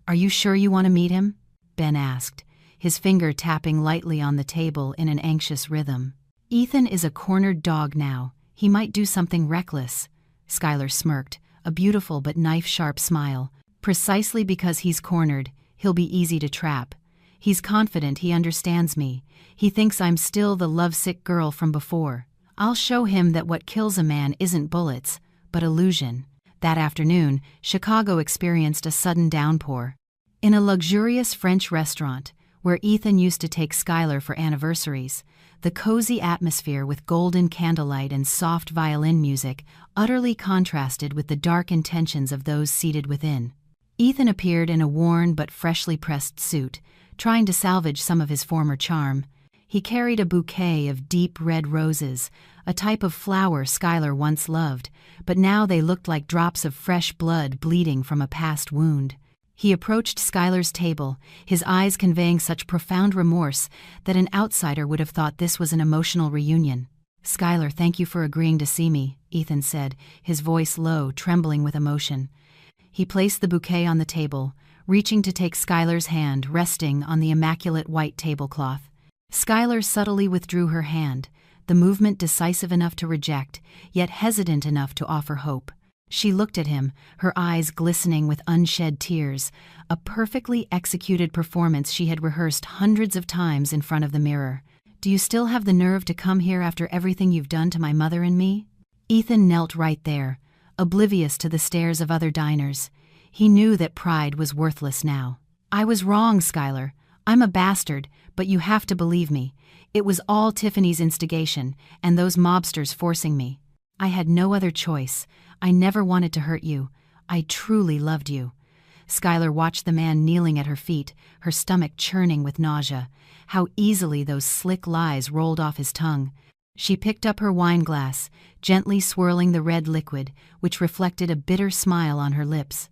"Are you sure you want to meet him?" Ben asked, his finger tapping lightly on the table in an anxious rhythm. "Ethan is a cornered dog now. He might do something reckless." Skylar smirked, a beautiful but knife-sharp smile. "Precisely because he's cornered, he'll be easy to trap. He's confident he understands me. He thinks I'm still the lovesick girl from before. I'll show him that what kills a man isn't bullets, but illusion." That afternoon, Chicago experienced a sudden downpour. In a luxurious French restaurant, where Ethan used to take Skylar for anniversaries, the cozy atmosphere with golden candlelight and soft violin music utterly contrasted with the dark intentions of those seated within. Ethan appeared in a worn but freshly pressed suit, trying to salvage some of his former charm. He carried a bouquet of deep red roses, a type of flower Skylar once loved, but now they looked like drops of fresh blood bleeding from a past wound. He approached Skylar's table, his eyes conveying such profound remorse that an outsider would have thought this was an emotional reunion. "Skylar, thank you for agreeing to see me," Ethan said, his voice low, trembling with emotion. He placed the bouquet on the table, reaching to take Skylar's hand resting on the immaculate white tablecloth. Skylar subtly withdrew her hand, the movement decisive enough to reject, yet hesitant enough to offer hope. She looked at him, her eyes glistening with unshed tears, a perfectly executed performance she had rehearsed hundreds of times in front of the mirror. "Do you still have the nerve to come here after everything you've done to my mother and me?" Ethan knelt right there, oblivious to the stares of other diners. He knew that pride was worthless now. "I was wrong, Skylar. I'm a bastard, but you have to believe me. It was all Tiffany's instigation, and those mobsters forcing me. I had no other choice. I never wanted to hurt you. I truly loved you." Skylar watched the man kneeling at her feet, her stomach churning with nausea. How easily those slick lies rolled off his tongue. She picked up her wine glass, gently swirling the red liquid, which reflected a bitter smile on her lips.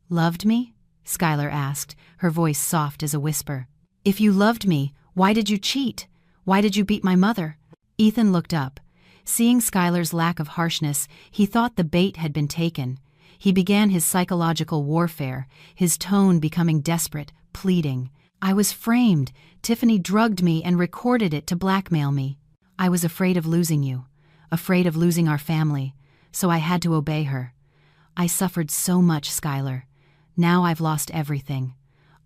"Loved me?" Skylar asked, her voice soft as a whisper. "If you loved me, why did you cheat? Why did you beat my mother?" Ethan looked up. Seeing Skylar's lack of harshness, he thought the bait had been taken. He began his psychological warfare, his tone becoming desperate, pleading. "I was framed. Tiffany drugged me and recorded it to blackmail me. I was afraid of losing you, afraid of losing our family, so I had to obey her. I suffered so much, Skylar. Now I've lost everything.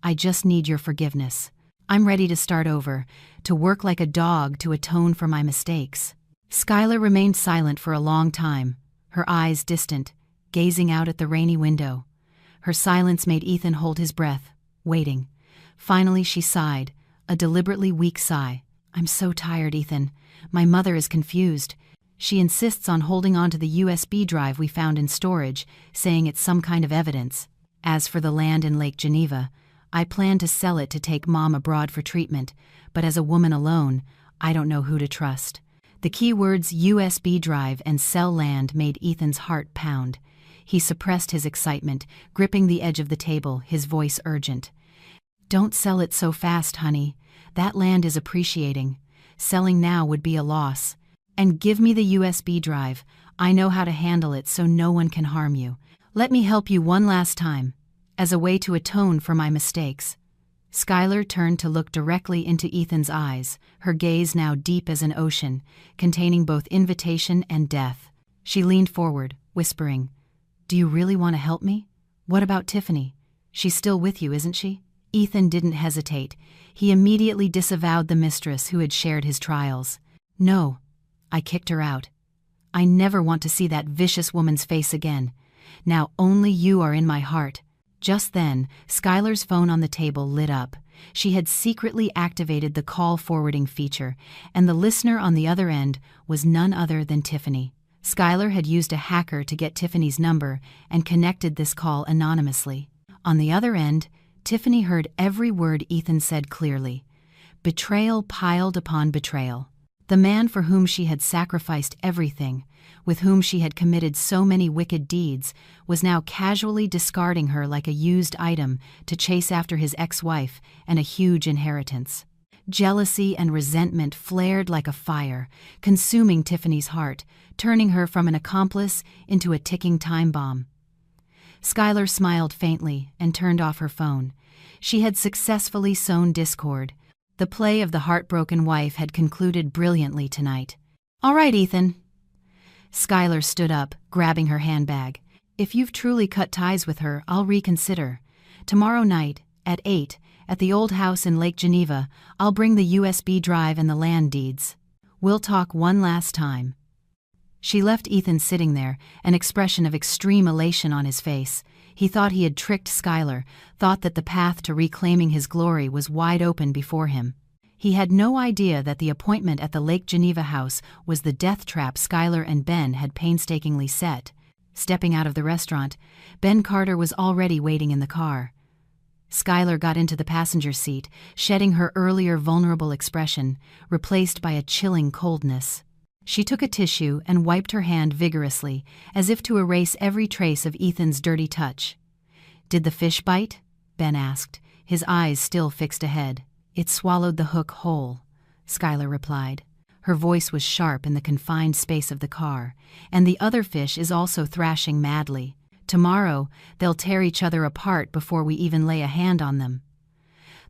I just need your forgiveness. I'm ready to start over, to work like a dog to atone for my mistakes." Skylar remained silent for a long time, her eyes distant, gazing out at the rainy window. Her silence made Ethan hold his breath. waiting. Finally she sighed, a deliberately weak sigh. "I'm so tired, Ethan. My mother is confused. She insists on holding on to the USB drive we found in storage, saying it's some kind of evidence. As for the land in Lake Geneva, I plan to sell it to take Mom abroad for treatment, but as a woman alone, I don't know who to trust." The key words USB drive and sell land made Ethan's heart pound. He suppressed his excitement, gripping the edge of the table, his voice urgent. "Don't sell it so fast, honey. That land is appreciating. Selling now would be a loss. And give me the USB drive. I know how to handle it so no one can harm you. Let me help you one last time, as a way to atone for my mistakes." Skylar turned to look directly into Ethan's eyes, her gaze now deep as an ocean, containing both invitation and death. She leaned forward, whispering, "Do you really want to help me? What about Tiffany? She's still with you, isn't she?" Ethan didn't hesitate. He immediately disavowed the mistress who had shared his trials. "No. I kicked her out. I never want to see that vicious woman's face again. Now only you are in my heart." Just then, Skylar's phone on the table lit up. She had secretly activated the call forwarding feature, and the listener on the other end was none other than Tiffany. Skylar had used a hacker to get Tiffany's number and connected this call anonymously. On the other end, Tiffany heard every word Ethan said clearly. Betrayal piled upon betrayal. The man for whom she had sacrificed everything, with whom she had committed so many wicked deeds, was now casually discarding her like a used item to chase after his ex-wife and a huge inheritance. Jealousy and resentment flared like a fire, consuming Tiffany's heart, turning her from an accomplice into a ticking time bomb. Skylar smiled faintly and turned off her phone. She had successfully sown discord. The play of the heartbroken wife had concluded brilliantly tonight. "All right, Ethan." Skylar stood up, grabbing her handbag. "If you've truly cut ties with her, I'll reconsider. Tomorrow night, at 8, at the old house in Lake Geneva, I'll bring the USB drive and the land deeds. We'll talk one last time." She left Ethan sitting there, an expression of extreme elation on his face. He thought he had tricked Skylar, thought that the path to reclaiming his glory was wide open before him. He had no idea that the appointment at the Lake Geneva house was the death trap Skylar and Ben had painstakingly set. Stepping out of the restaurant, Ben Carter was already waiting in the car. Skylar got into the passenger seat, shedding her earlier vulnerable expression, replaced by a chilling coldness. She took a tissue and wiped her hand vigorously, as if to erase every trace of Ethan's dirty touch. "Did the fish bite?" Ben asked, his eyes still fixed ahead. "It swallowed the hook whole," Skylar replied. Her voice was sharp in the confined space of the car. "And the other fish is also thrashing madly. Tomorrow, they'll tear each other apart before we even lay a hand on them."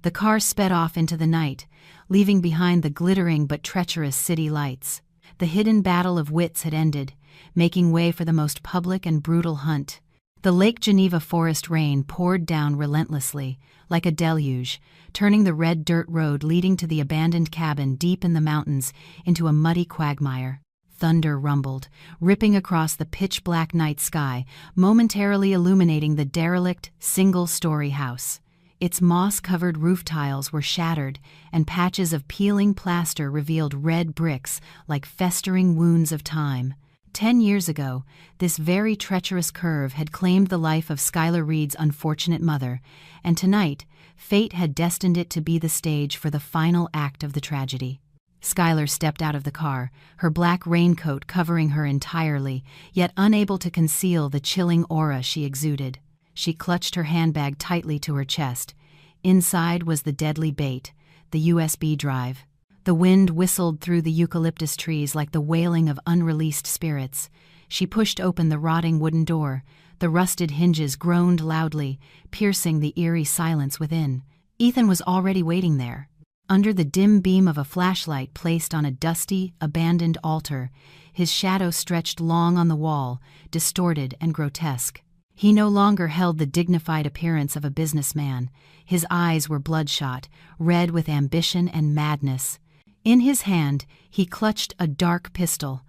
The car sped off into the night, leaving behind the glittering but treacherous city lights. The hidden battle of wits had ended, making way for the most public and brutal hunt. The Lake Geneva forest rain poured down relentlessly, like a deluge, turning the red dirt road leading to the abandoned cabin deep in the mountains into a muddy quagmire. Thunder rumbled, ripping across the pitch-black night sky, momentarily illuminating the derelict, single-story house. Its moss-covered roof tiles were shattered, and patches of peeling plaster revealed red bricks like festering wounds of time. 10 years ago, this very treacherous curve had claimed the life of Skylar Reed's unfortunate mother, and tonight, fate had destined it to be the stage for the final act of the tragedy. Skylar stepped out of the car, her black raincoat covering her entirely, yet unable to conceal the chilling aura she exuded. She clutched her handbag tightly to her chest. Inside was the deadly bait, the USB drive. The wind whistled through the eucalyptus trees like the wailing of unreleased spirits. She pushed open the rotting wooden door. The rusted hinges groaned loudly, piercing the eerie silence within. Ethan was already waiting there. Under the dim beam of a flashlight placed on a dusty, abandoned altar, his shadow stretched long on the wall, distorted and grotesque. He no longer held the dignified appearance of a businessman. His eyes were bloodshot, red with ambition and madness. In his hand, he clutched a dark pistol,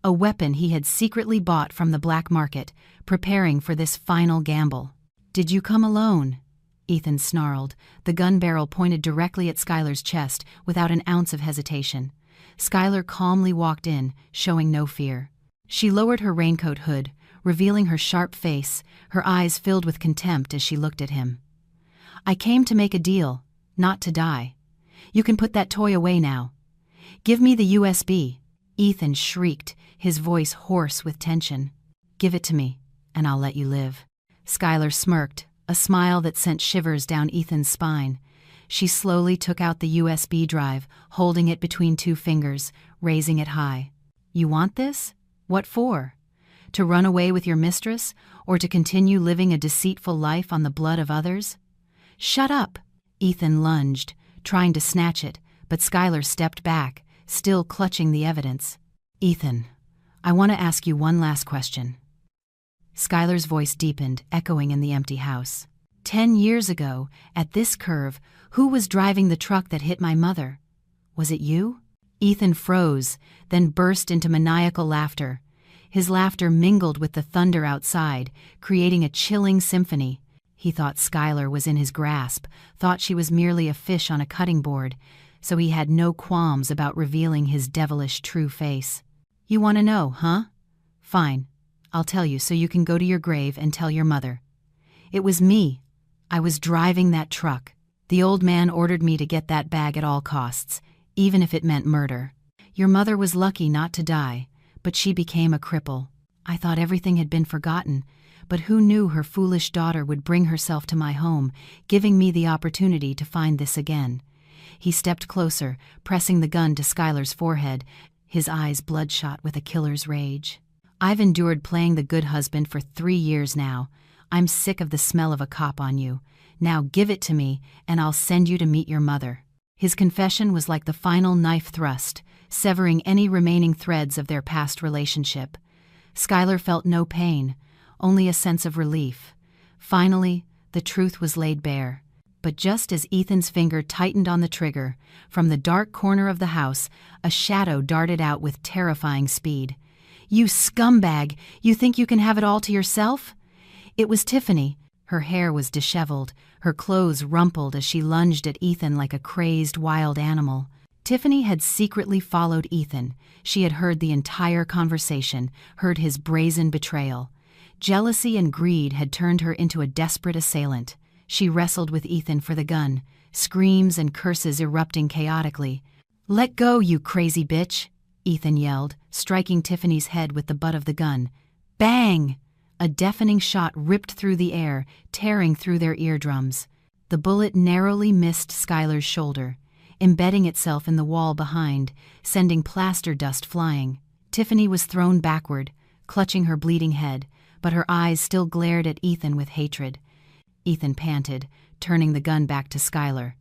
a weapon he had secretly bought from the black market, preparing for this final gamble. "Did you come alone?" Ethan snarled, the gun barrel pointed directly at Skylar's chest without an ounce of hesitation. Skylar calmly walked in, showing no fear. She lowered her raincoat hood, revealing her sharp face, her eyes filled with contempt as she looked at him. "I came to make a deal, not to die. You can put that toy away now. Give me the USB." Ethan shrieked, his voice hoarse with tension. "Give it to me, and I'll let you live." Skylar smirked, a smile that sent shivers down Ethan's spine. She slowly took out the USB drive, holding it between two fingers, raising it high. "You want this? What for? To run away with your mistress, or to continue living a deceitful life on the blood of others?" "Shut up!" Ethan lunged, trying to snatch it, but Skylar stepped back, still clutching the evidence. "Ethan, I want to ask you one last question." Skylar's voice deepened, echoing in the empty house. 10 years ago, at this curve, who was driving the truck that hit my mother? Was it you?" Ethan froze, then burst into maniacal laughter. His laughter mingled with the thunder outside, creating a chilling symphony. He thought Skylar was in his grasp, thought she was merely a fish on a cutting board, so he had no qualms about revealing his devilish true face. "You want to know, huh? Fine. I'll tell you so you can go to your grave and tell your mother. It was me. I was driving that truck. The old man ordered me to get that bag at all costs, even if it meant murder. Your mother was lucky not to die, but she became a cripple. I thought everything had been forgotten, but who knew her foolish daughter would bring herself to my home, giving me the opportunity to find this again." He stepped closer, pressing the gun to Skylar's forehead, his eyes bloodshot with a killer's rage. "I've endured playing the good husband for 3 years now. I'm sick of the smell of a cop on you. Now give it to me, and I'll send you to meet your mother." His confession was like the final knife thrust, severing any remaining threads of their past relationship. Skylar felt no pain, only a sense of relief. Finally, the truth was laid bare. But just as Ethan's finger tightened on the trigger, from the dark corner of the house, a shadow darted out with terrifying speed. "You scumbag! You think you can have it all to yourself?" It was Tiffany. Her hair was disheveled, her clothes rumpled as she lunged at Ethan like a crazed wild animal. Tiffany had secretly followed Ethan. She had heard the entire conversation, heard his brazen betrayal. Jealousy and greed had turned her into a desperate assailant. She wrestled with Ethan for the gun, screams and curses erupting chaotically. "Let go, you crazy bitch!" Ethan yelled, striking Tiffany's head with the butt of the gun. Bang! A deafening shot ripped through the air, tearing through their eardrums. The bullet narrowly missed Skylar's shoulder, embedding itself in the wall behind, sending plaster dust flying. Tiffany was thrown backward, clutching her bleeding head, but her eyes still glared at Ethan with hatred. Ethan panted, turning the gun back to Skylar.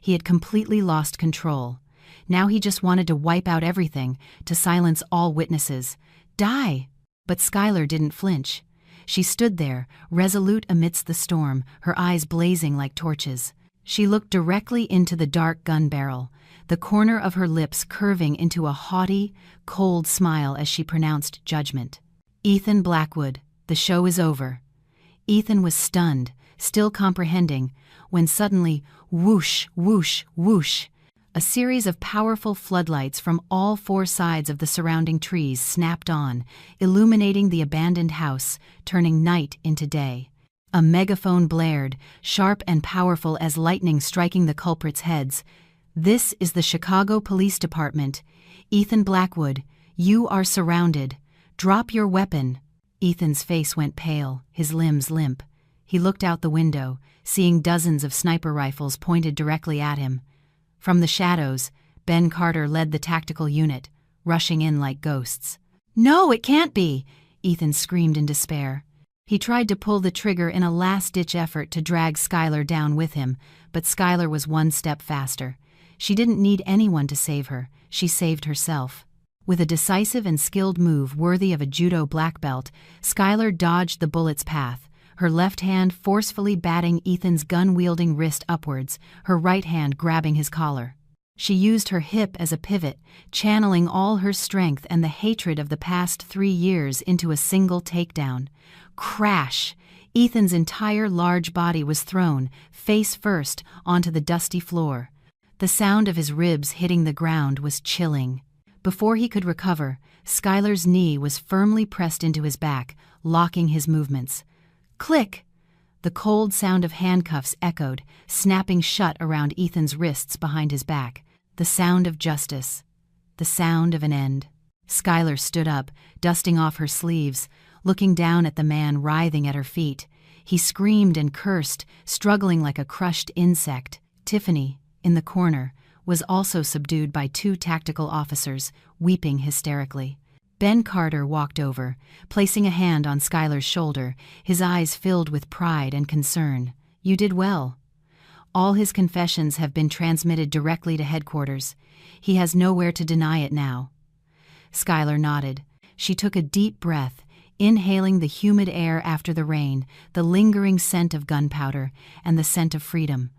He had completely lost control. Now he just wanted to wipe out everything, to silence all witnesses. Die! But Skylar didn't flinch. She stood there, resolute amidst the storm, her eyes blazing like torches. She looked directly into the dark gun barrel, the corner of her lips curving into a haughty, cold smile as she pronounced judgment. "Ethan Blackwood, the show is over." Ethan was stunned, still comprehending, when suddenly, whoosh, whoosh, whoosh, a series of powerful floodlights from all 4 sides of the surrounding trees snapped on, illuminating the abandoned house, turning night into day. A megaphone blared, sharp and powerful as lightning striking the culprits' heads. "This is the Chicago Police Department. Ethan Blackwood, you are surrounded. Drop your weapon." Ethan's face went pale, his limbs limp. He looked out the window, seeing dozens of sniper rifles pointed directly at him. From the shadows, Ben Carter led the tactical unit, rushing in like ghosts. "No, it can't be!" Ethan screamed in despair. He tried to pull the trigger in a last-ditch effort to drag Skylar down with him, but Skylar was 1 step faster. She didn't need anyone to save her. She saved herself. With a decisive and skilled move worthy of a judo black belt, Skylar dodged the bullet's path, her left hand forcefully batting Ethan's gun-wielding wrist upwards, her right hand grabbing his collar. She used her hip as a pivot, channeling all her strength and the hatred of the past 3 years into a single takedown. Crash! Ethan's entire large body was thrown, face first, onto the dusty floor. The sound of his ribs hitting the ground was chilling. Before he could recover, Skylar's knee was firmly pressed into his back, locking his movements. Click! The cold sound of handcuffs echoed, snapping shut around Ethan's wrists behind his back. The sound of justice. The sound of an end. Skylar stood up, dusting off her sleeves, looking down at the man writhing at her feet. He screamed and cursed, struggling like a crushed insect. Tiffany, in the corner, was also subdued by two tactical officers, weeping hysterically. Ben Carter walked over, placing a hand on Skylar's shoulder, his eyes filled with pride and concern. "You did well. All his confessions have been transmitted directly to headquarters. He has nowhere to deny it now." Skylar nodded. She took a deep breath, inhaling the humid air after the rain, the lingering scent of gunpowder, and the scent of freedom.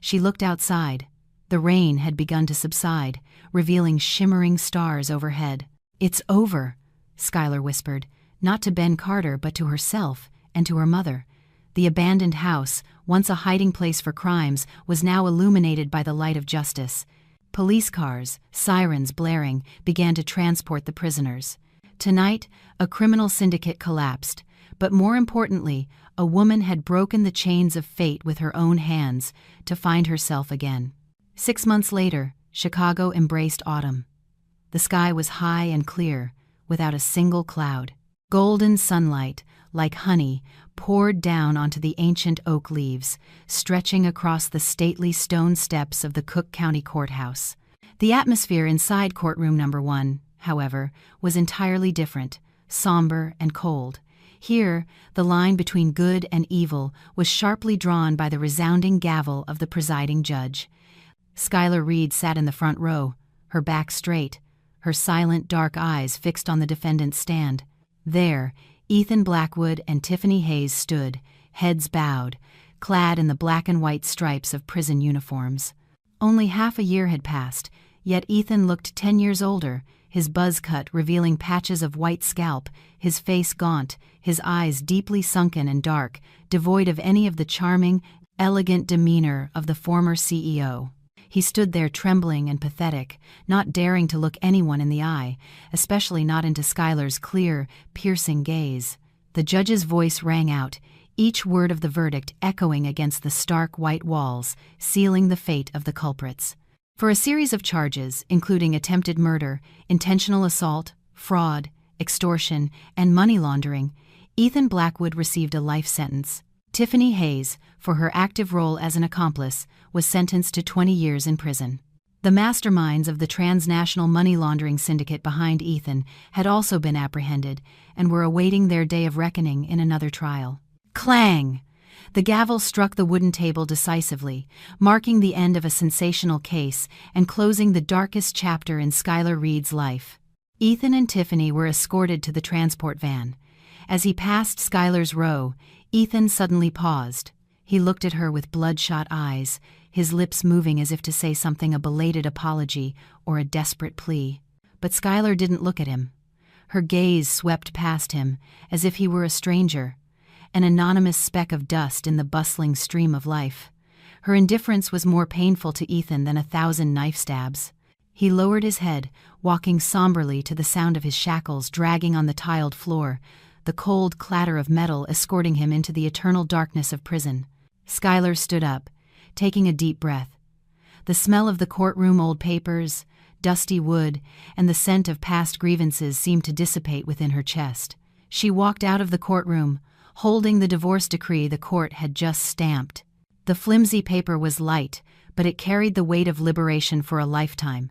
She looked outside. The rain had begun to subside, revealing shimmering stars overhead. "It's over," Skylar whispered, not to Ben Carter but to herself and to her mother. The abandoned house, once a hiding place for crimes, was now illuminated by the light of justice. Police cars, sirens blaring, began to transport the prisoners. Tonight, a criminal syndicate collapsed, but more importantly, a woman had broken the chains of fate with her own hands to find herself again. 6 months later, Chicago embraced autumn. The sky was high and clear, without a single cloud. Golden sunlight, like honey, poured down onto the ancient oak leaves, stretching across the stately stone steps of the Cook County Courthouse. The atmosphere inside courtroom number 1, however, was entirely different, somber and cold. Here, the line between good and evil was sharply drawn by the resounding gavel of the presiding judge. Skylar Reed sat in the front row, her back straight, her silent dark eyes fixed on the defendant's stand. There, Ethan Blackwood and Tiffany Hayes stood, heads bowed, clad in the black and white stripes of prison uniforms. Only half a year had passed, yet Ethan looked 10 years older, his buzz cut revealing patches of white scalp, his face gaunt, his eyes deeply sunken and dark, devoid of any of the charming, elegant demeanor of the former CEO. He stood there trembling and pathetic, not daring to look anyone in the eye, especially not into Skylar's clear, piercing gaze. The judge's voice rang out, each word of the verdict echoing against the stark white walls, sealing the fate of the culprits. For a series of charges, including attempted murder, intentional assault, fraud, extortion, and money laundering, Ethan Blackwood received a life sentence. Tiffany Hayes, for her active role as an accomplice, was sentenced to 20 years in prison. The masterminds of the transnational money laundering syndicate behind Ethan had also been apprehended and were awaiting their day of reckoning in another trial. Clang! The gavel struck the wooden table decisively, marking the end of a sensational case and closing the darkest chapter in Skylar Reed's life. Ethan and Tiffany were escorted to the transport van. As he passed Skylar's row, Ethan suddenly paused. He looked at her with bloodshot eyes, his lips moving as if to say something, a belated apology or a desperate plea. But Skylar didn't look at him. Her gaze swept past him, as if he were a stranger, an anonymous speck of dust in the bustling stream of life. Her indifference was more painful to Ethan than 1,000 knife stabs. He lowered his head, walking somberly to the sound of his shackles dragging on the tiled floor, the cold clatter of metal escorting him into the eternal darkness of prison. Skylar stood up, taking a deep breath. The smell of the courtroom old papers, dusty wood, and the scent of past grievances seemed to dissipate within her chest. She walked out of the courtroom, holding the divorce decree the court had just stamped. The flimsy paper was light, but it carried the weight of liberation for a lifetime.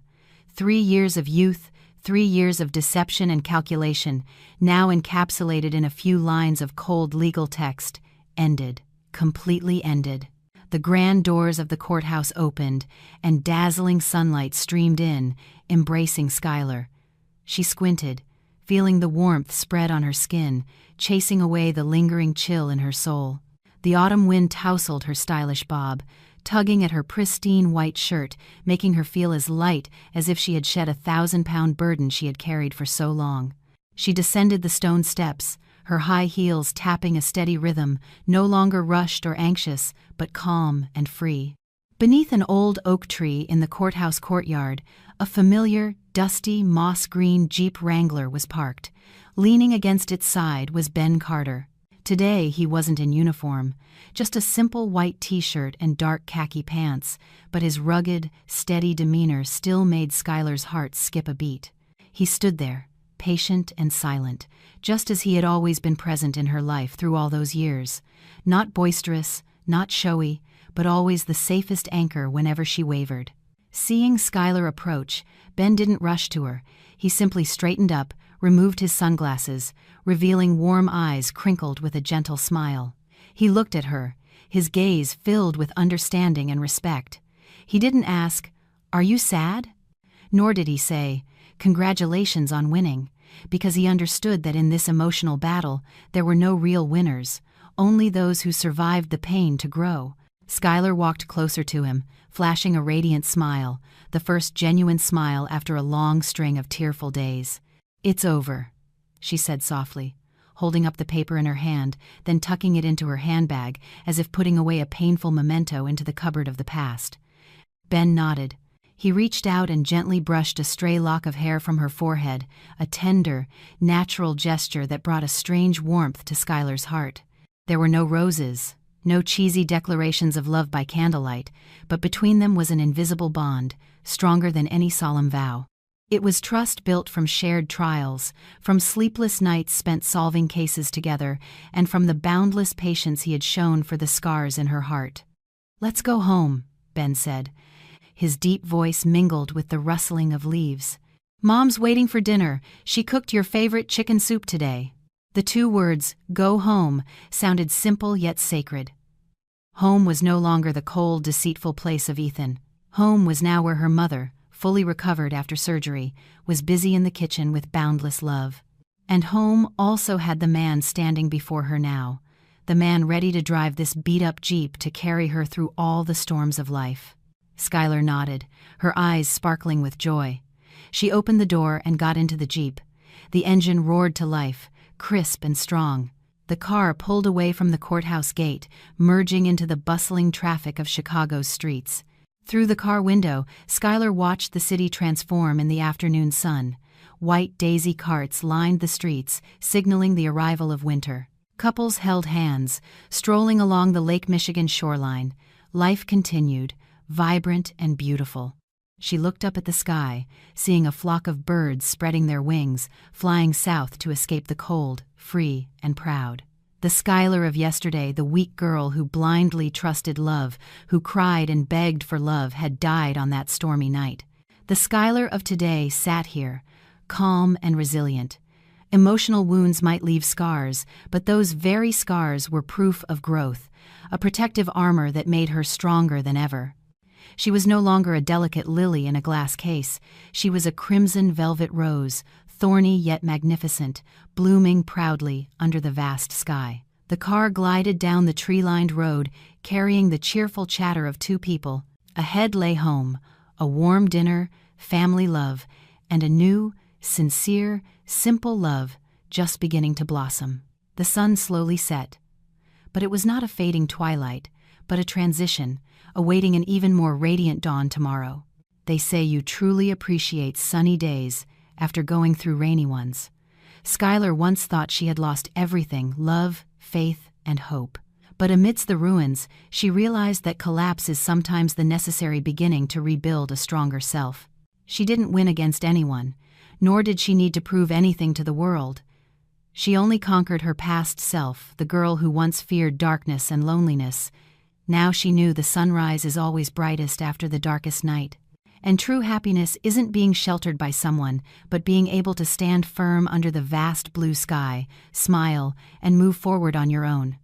3 years of youth, 3 years of deception and calculation, now encapsulated in a few lines of cold legal text, ended, completely ended. The grand doors of the courthouse opened, and dazzling sunlight streamed in, embracing Skylar. She squinted, feeling the warmth spread on her skin, chasing away the lingering chill in her soul. The autumn wind tousled her stylish bob, tugging at her pristine white shirt, making her feel as light as if she had shed a 1,000-pound burden she had carried for so long. She descended the stone steps, her high heels tapping a steady rhythm, no longer rushed or anxious, but calm and free. Beneath an old oak tree in the courthouse courtyard, a familiar, dusty, moss-green Jeep Wrangler was parked. Leaning against its side was Ben Carter. Today he wasn't in uniform, just a simple white t-shirt and dark khaki pants, but his rugged, steady demeanor still made Skylar's heart skip a beat. He stood there, patient and silent, just as he had always been present in her life through all those years. Not boisterous, not showy, but always the safest anchor whenever she wavered. Seeing Skylar approach, Ben didn't rush to her. He simply straightened up, removed his sunglasses, revealing warm eyes crinkled with a gentle smile. He looked at her, his gaze filled with understanding and respect. He didn't ask, "Are you sad?" Nor did he say, "Congratulations on winning," because he understood that in this emotional battle there were no real winners, only those who survived the pain to grow. Skylar walked closer to him, flashing a radiant smile, the first genuine smile after a long string of tearful days. "It's over," she said softly, holding up the paper in her hand, then tucking it into her handbag as if putting away a painful memento into the cupboard of the past. Ben nodded. He reached out and gently brushed a stray lock of hair from her forehead, a tender, natural gesture that brought a strange warmth to Skylar's heart. There were no roses, no cheesy declarations of love by candlelight, but between them was an invisible bond, stronger than any solemn vow. It was trust built from shared trials, from sleepless nights spent solving cases together, and from the boundless patience he had shown for the scars in her heart. "Let's go home," Ben said. His deep voice mingled with the rustling of leaves. "Mom's waiting for dinner. She cooked your favorite chicken soup today." The two words, "go home," sounded simple yet sacred. Home was no longer the cold, deceitful place of Ethan. Home was now where her mother, fully recovered after surgery, was busy in the kitchen with boundless love. And home also had the man standing before her now, the man ready to drive this beat-up Jeep to carry her through all the storms of life. Skylar nodded, her eyes sparkling with joy. She opened the door and got into the Jeep. The engine roared to life, crisp and strong. The car pulled away from the courthouse gate, merging into the bustling traffic of Chicago's streets. Through the car window, Skylar watched the city transform in the afternoon sun. White daisy carts lined the streets, signaling the arrival of winter. Couples held hands, strolling along the Lake Michigan shoreline. Life continued, vibrant and beautiful. She looked up at the sky, seeing a flock of birds spreading their wings, flying south to escape the cold, free and proud. The Skylar of yesterday, the weak girl who blindly trusted love, who cried and begged for love, had died on that stormy night. The Skylar of today sat here, calm and resilient. Emotional wounds might leave scars, but those very scars were proof of growth, a protective armor that made her stronger than ever. She was no longer a delicate lily in a glass case. She was a crimson velvet rose, thorny yet magnificent, blooming proudly under the vast sky. The car glided down the tree-lined road, carrying the cheerful chatter of two people. Ahead lay home, a warm dinner, family love, and a new, sincere, simple love just beginning to blossom. The sun slowly set. But it was not a fading twilight, but a transition, awaiting an even more radiant dawn tomorrow. They say you truly appreciate sunny days after going through rainy ones. Skylar once thought she had lost everything: love, faith, and hope. But amidst the ruins, she realized that collapse is sometimes the necessary beginning to rebuild a stronger self. She didn't win against anyone, nor did she need to prove anything to the world. She only conquered her past self, the girl who once feared darkness and loneliness. Now she knew the sunrise is always brightest after the darkest night. And true happiness isn't being sheltered by someone, but being able to stand firm under the vast blue sky, smile, and move forward on your own.